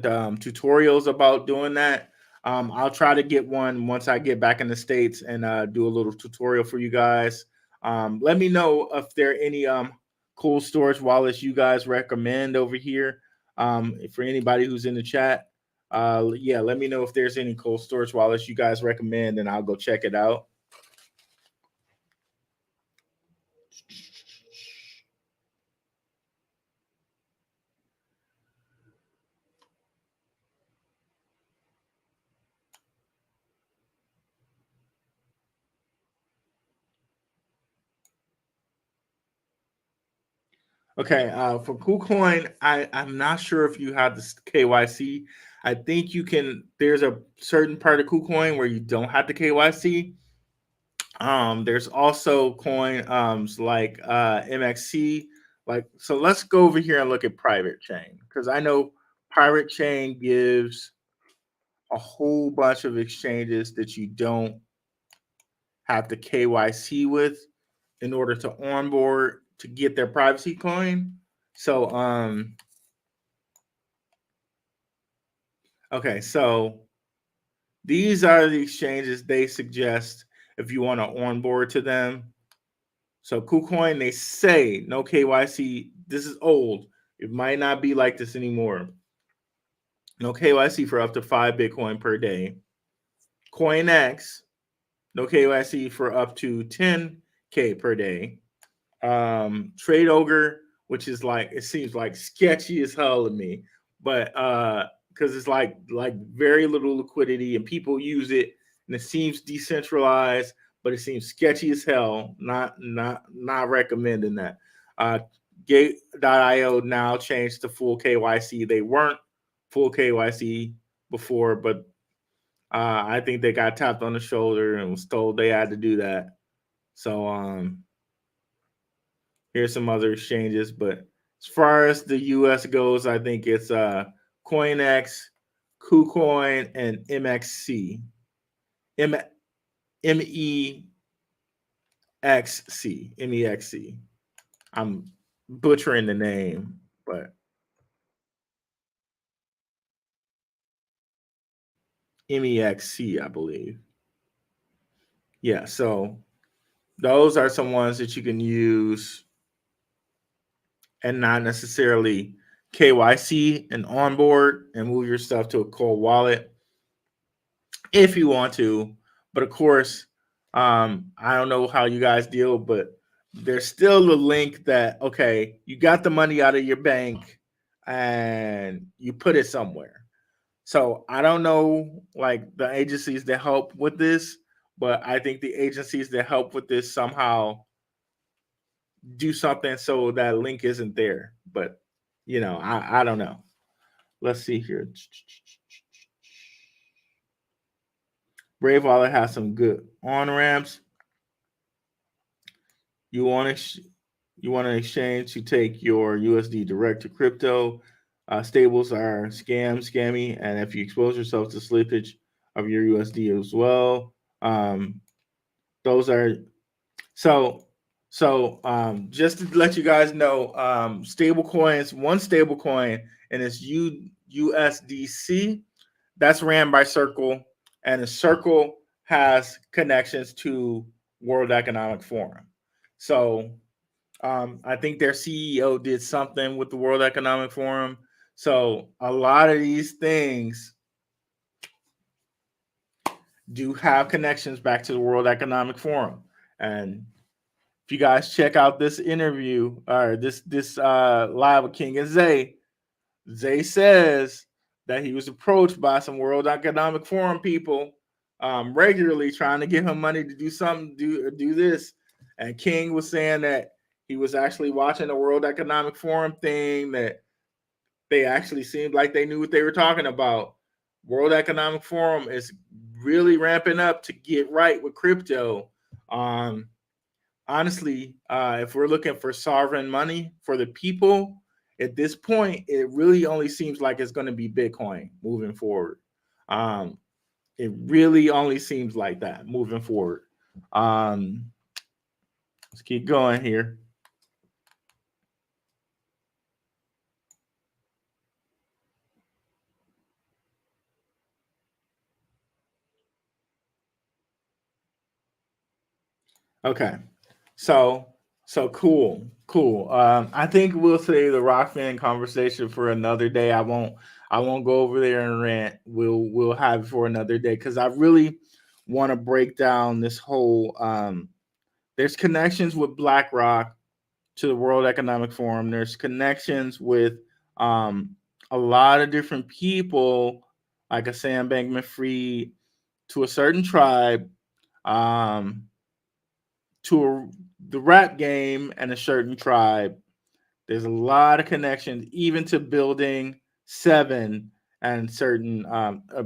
tutorials about doing that. I'll try to get one once I get back in the States and do a little tutorial for you guys. Let me know if there are any cold storage wallets you guys recommend over here. For anybody who's in the chat, yeah, let me know if there's any cold storage wallets you guys recommend, and I'll go check it out. Okay, for KuCoin, I'm not sure if you have the KYC. I think you can. There's a certain part of KuCoin where you don't have the KYC. There's also coin like MXC. Like, so let's go over here and look at Private Chain, because I know Private Chain gives a whole bunch of exchanges that you don't have the KYC with in order to onboard to get their privacy coin. So okay, so these are the exchanges they suggest if you want to onboard to them. So KuCoin, they say no KYC. This is old. It might not be like this anymore. No KYC for up to 5 Bitcoin per day. CoinX, no KYC for up to 10K per day. Trade Ogre, which is like, it seems like sketchy as hell to me, but because it's like very little liquidity and people use it and it seems decentralized, but it seems sketchy as hell. Not recommending that. Gate.io now changed to full KYC. They weren't full KYC before, but I think they got tapped on the shoulder and was told they had to do that. So here's some other exchanges, but as far as the US goes, I think it's CoinX, KuCoin, and MXC. MEXC. I'm butchering the name, but MEXC, I believe. Yeah, so those are some ones that you can use and not necessarily KYC and onboard and move your stuff to a cold wallet if you want to. But of course, I don't know how you guys deal, but there's still a link that, okay, you got the money out of your bank and you put it somewhere. So I don't know, like the agencies that help with this, but I think the agencies that help with this somehow do something so that link isn't there. But I don't know. Let's see here. Brave Wallet has some good on ramps. You want an exchange to take your USD direct to crypto. Stables are scammy, and if you expose yourself to slippage of your USD as well, those are so. Just to let you guys know, stable coins, one stable coin, and it's USDC. That's ran by Circle, and the Circle has connections to World Economic Forum. So I think their CEO did something with the World Economic Forum. So a lot of these things do have connections back to the World Economic Forum. And if you guys check out this interview or this live with King and Zay says that he was approached by some World Economic Forum people regularly trying to give him money to do something, do this. And King was saying that he was actually watching the World Economic Forum thing, that they actually seemed like they knew what they were talking about. World Economic Forum is really ramping up to get right with crypto. Honestly, if we're looking for sovereign money for the people, at this point, it really only seems like it's going to be Bitcoin moving forward. It really only seems like that moving forward. Let's keep going here. Okay, so cool. I think we'll save the Rockfin conversation for another day. I won't go over there and rant. We'll have it for another day because I really want to break down this whole. There's connections with BlackRock to the World Economic Forum. There's connections with a lot of different people, like a Sam Bankman-Fried, to a certain tribe. The rap game and a certain tribe. There's a lot of connections, even to building 7 and certain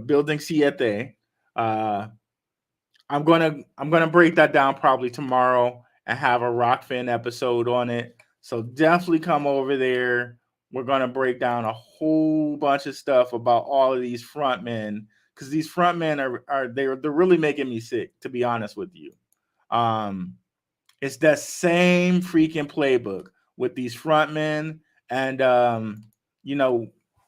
building Siete. I'm gonna break that down probably tomorrow and have a Rockfin episode on it. So definitely come over there. We're gonna break down a whole bunch of stuff about all of these frontmen, because these frontmen they're really making me sick, to be honest with you. It's that same freaking playbook with these frontmen, and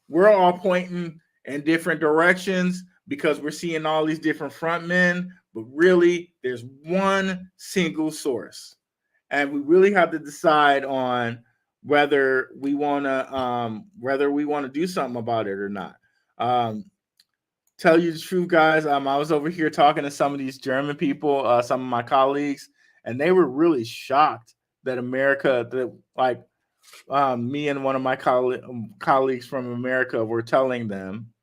we're all pointing in different directions because we're seeing all these different frontmen, but really there's one single source, and we really have to decide on whether we want to do something about it or not. Tell you the truth, guys. I was over here talking to some of these German people, some of my colleagues, and they were really shocked that America, me and one of my colleagues from America were telling them,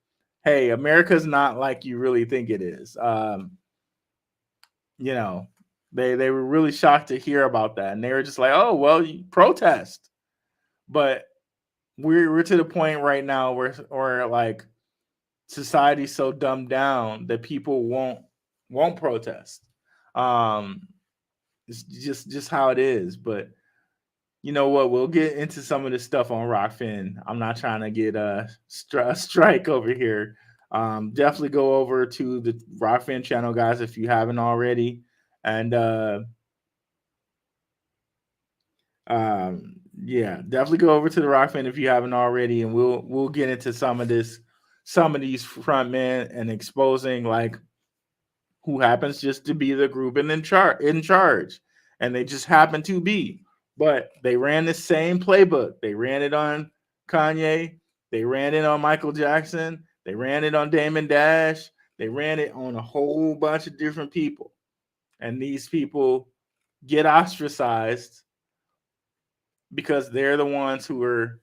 "Hey, America's not like you really think it is." They were really shocked to hear about that, and they were just like, "Oh, well, you protest." But we're to the point right now where like society's so dumbed down that people won't protest. It's just how it is. But you know what? We'll get into some of this stuff on Rockfin. I'm not trying to get a strike over here. Definitely go over to the Rockfin channel, guys, if you haven't already. And Yeah, definitely go over to the Rockfin if you haven't already, and we'll get into some of these front men and exposing like who happens just to be the group in charge, and they just happen to be. But they ran the same playbook. They ran it on Kanye. They ran it on Michael Jackson. They ran it on Damon Dash. They ran it on a whole bunch of different people, and these people get ostracized because they're the ones who are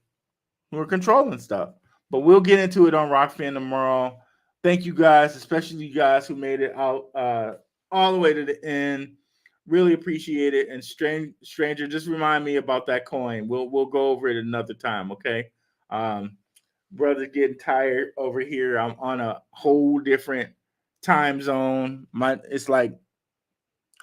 controlling stuff. But we'll get into it on Rockfin tomorrow. Thank you guys, especially you guys who made it out all the way to the end. Really appreciate it. And stranger, just remind me about that coin. We'll go over it another time, okay? Brother getting tired over here. I'm on a whole different time zone. It's like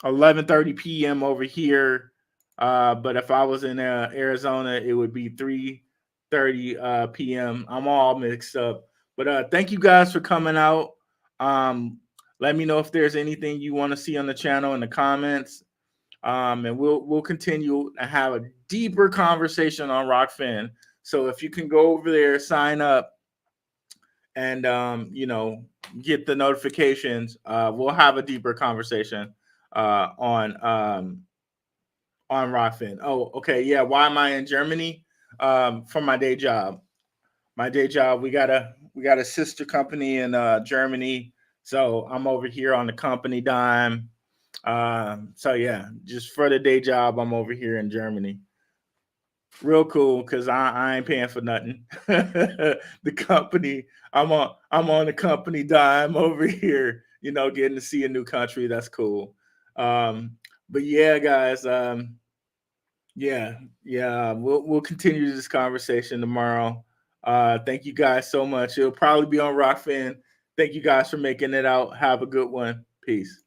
11:30 p.m. over here. But if I was in Arizona, it would be 3:30 p.m. I'm all mixed up. But thank you guys for coming out. Let me know if there's anything you want to see on the channel in the comments. And we'll continue to have a deeper conversation on Rockfin. So if you can go over there, sign up, and get the notifications, we'll have a deeper conversation on Rockfin. Oh, okay, yeah. Why am I in Germany? For my day job. My day job. We got a sister company in Germany, so I'm over here on the company dime. So yeah, just for the day job, I'm over here in Germany. Real cool because I ain't paying for nothing. The company, I'm on the company dime over here, getting to see a new country. That's cool. But yeah, guys, yeah, we'll continue this conversation tomorrow. Thank you guys so much. It'll probably be on Rockfin. Thank you guys for making it out. Have a good one. Peace.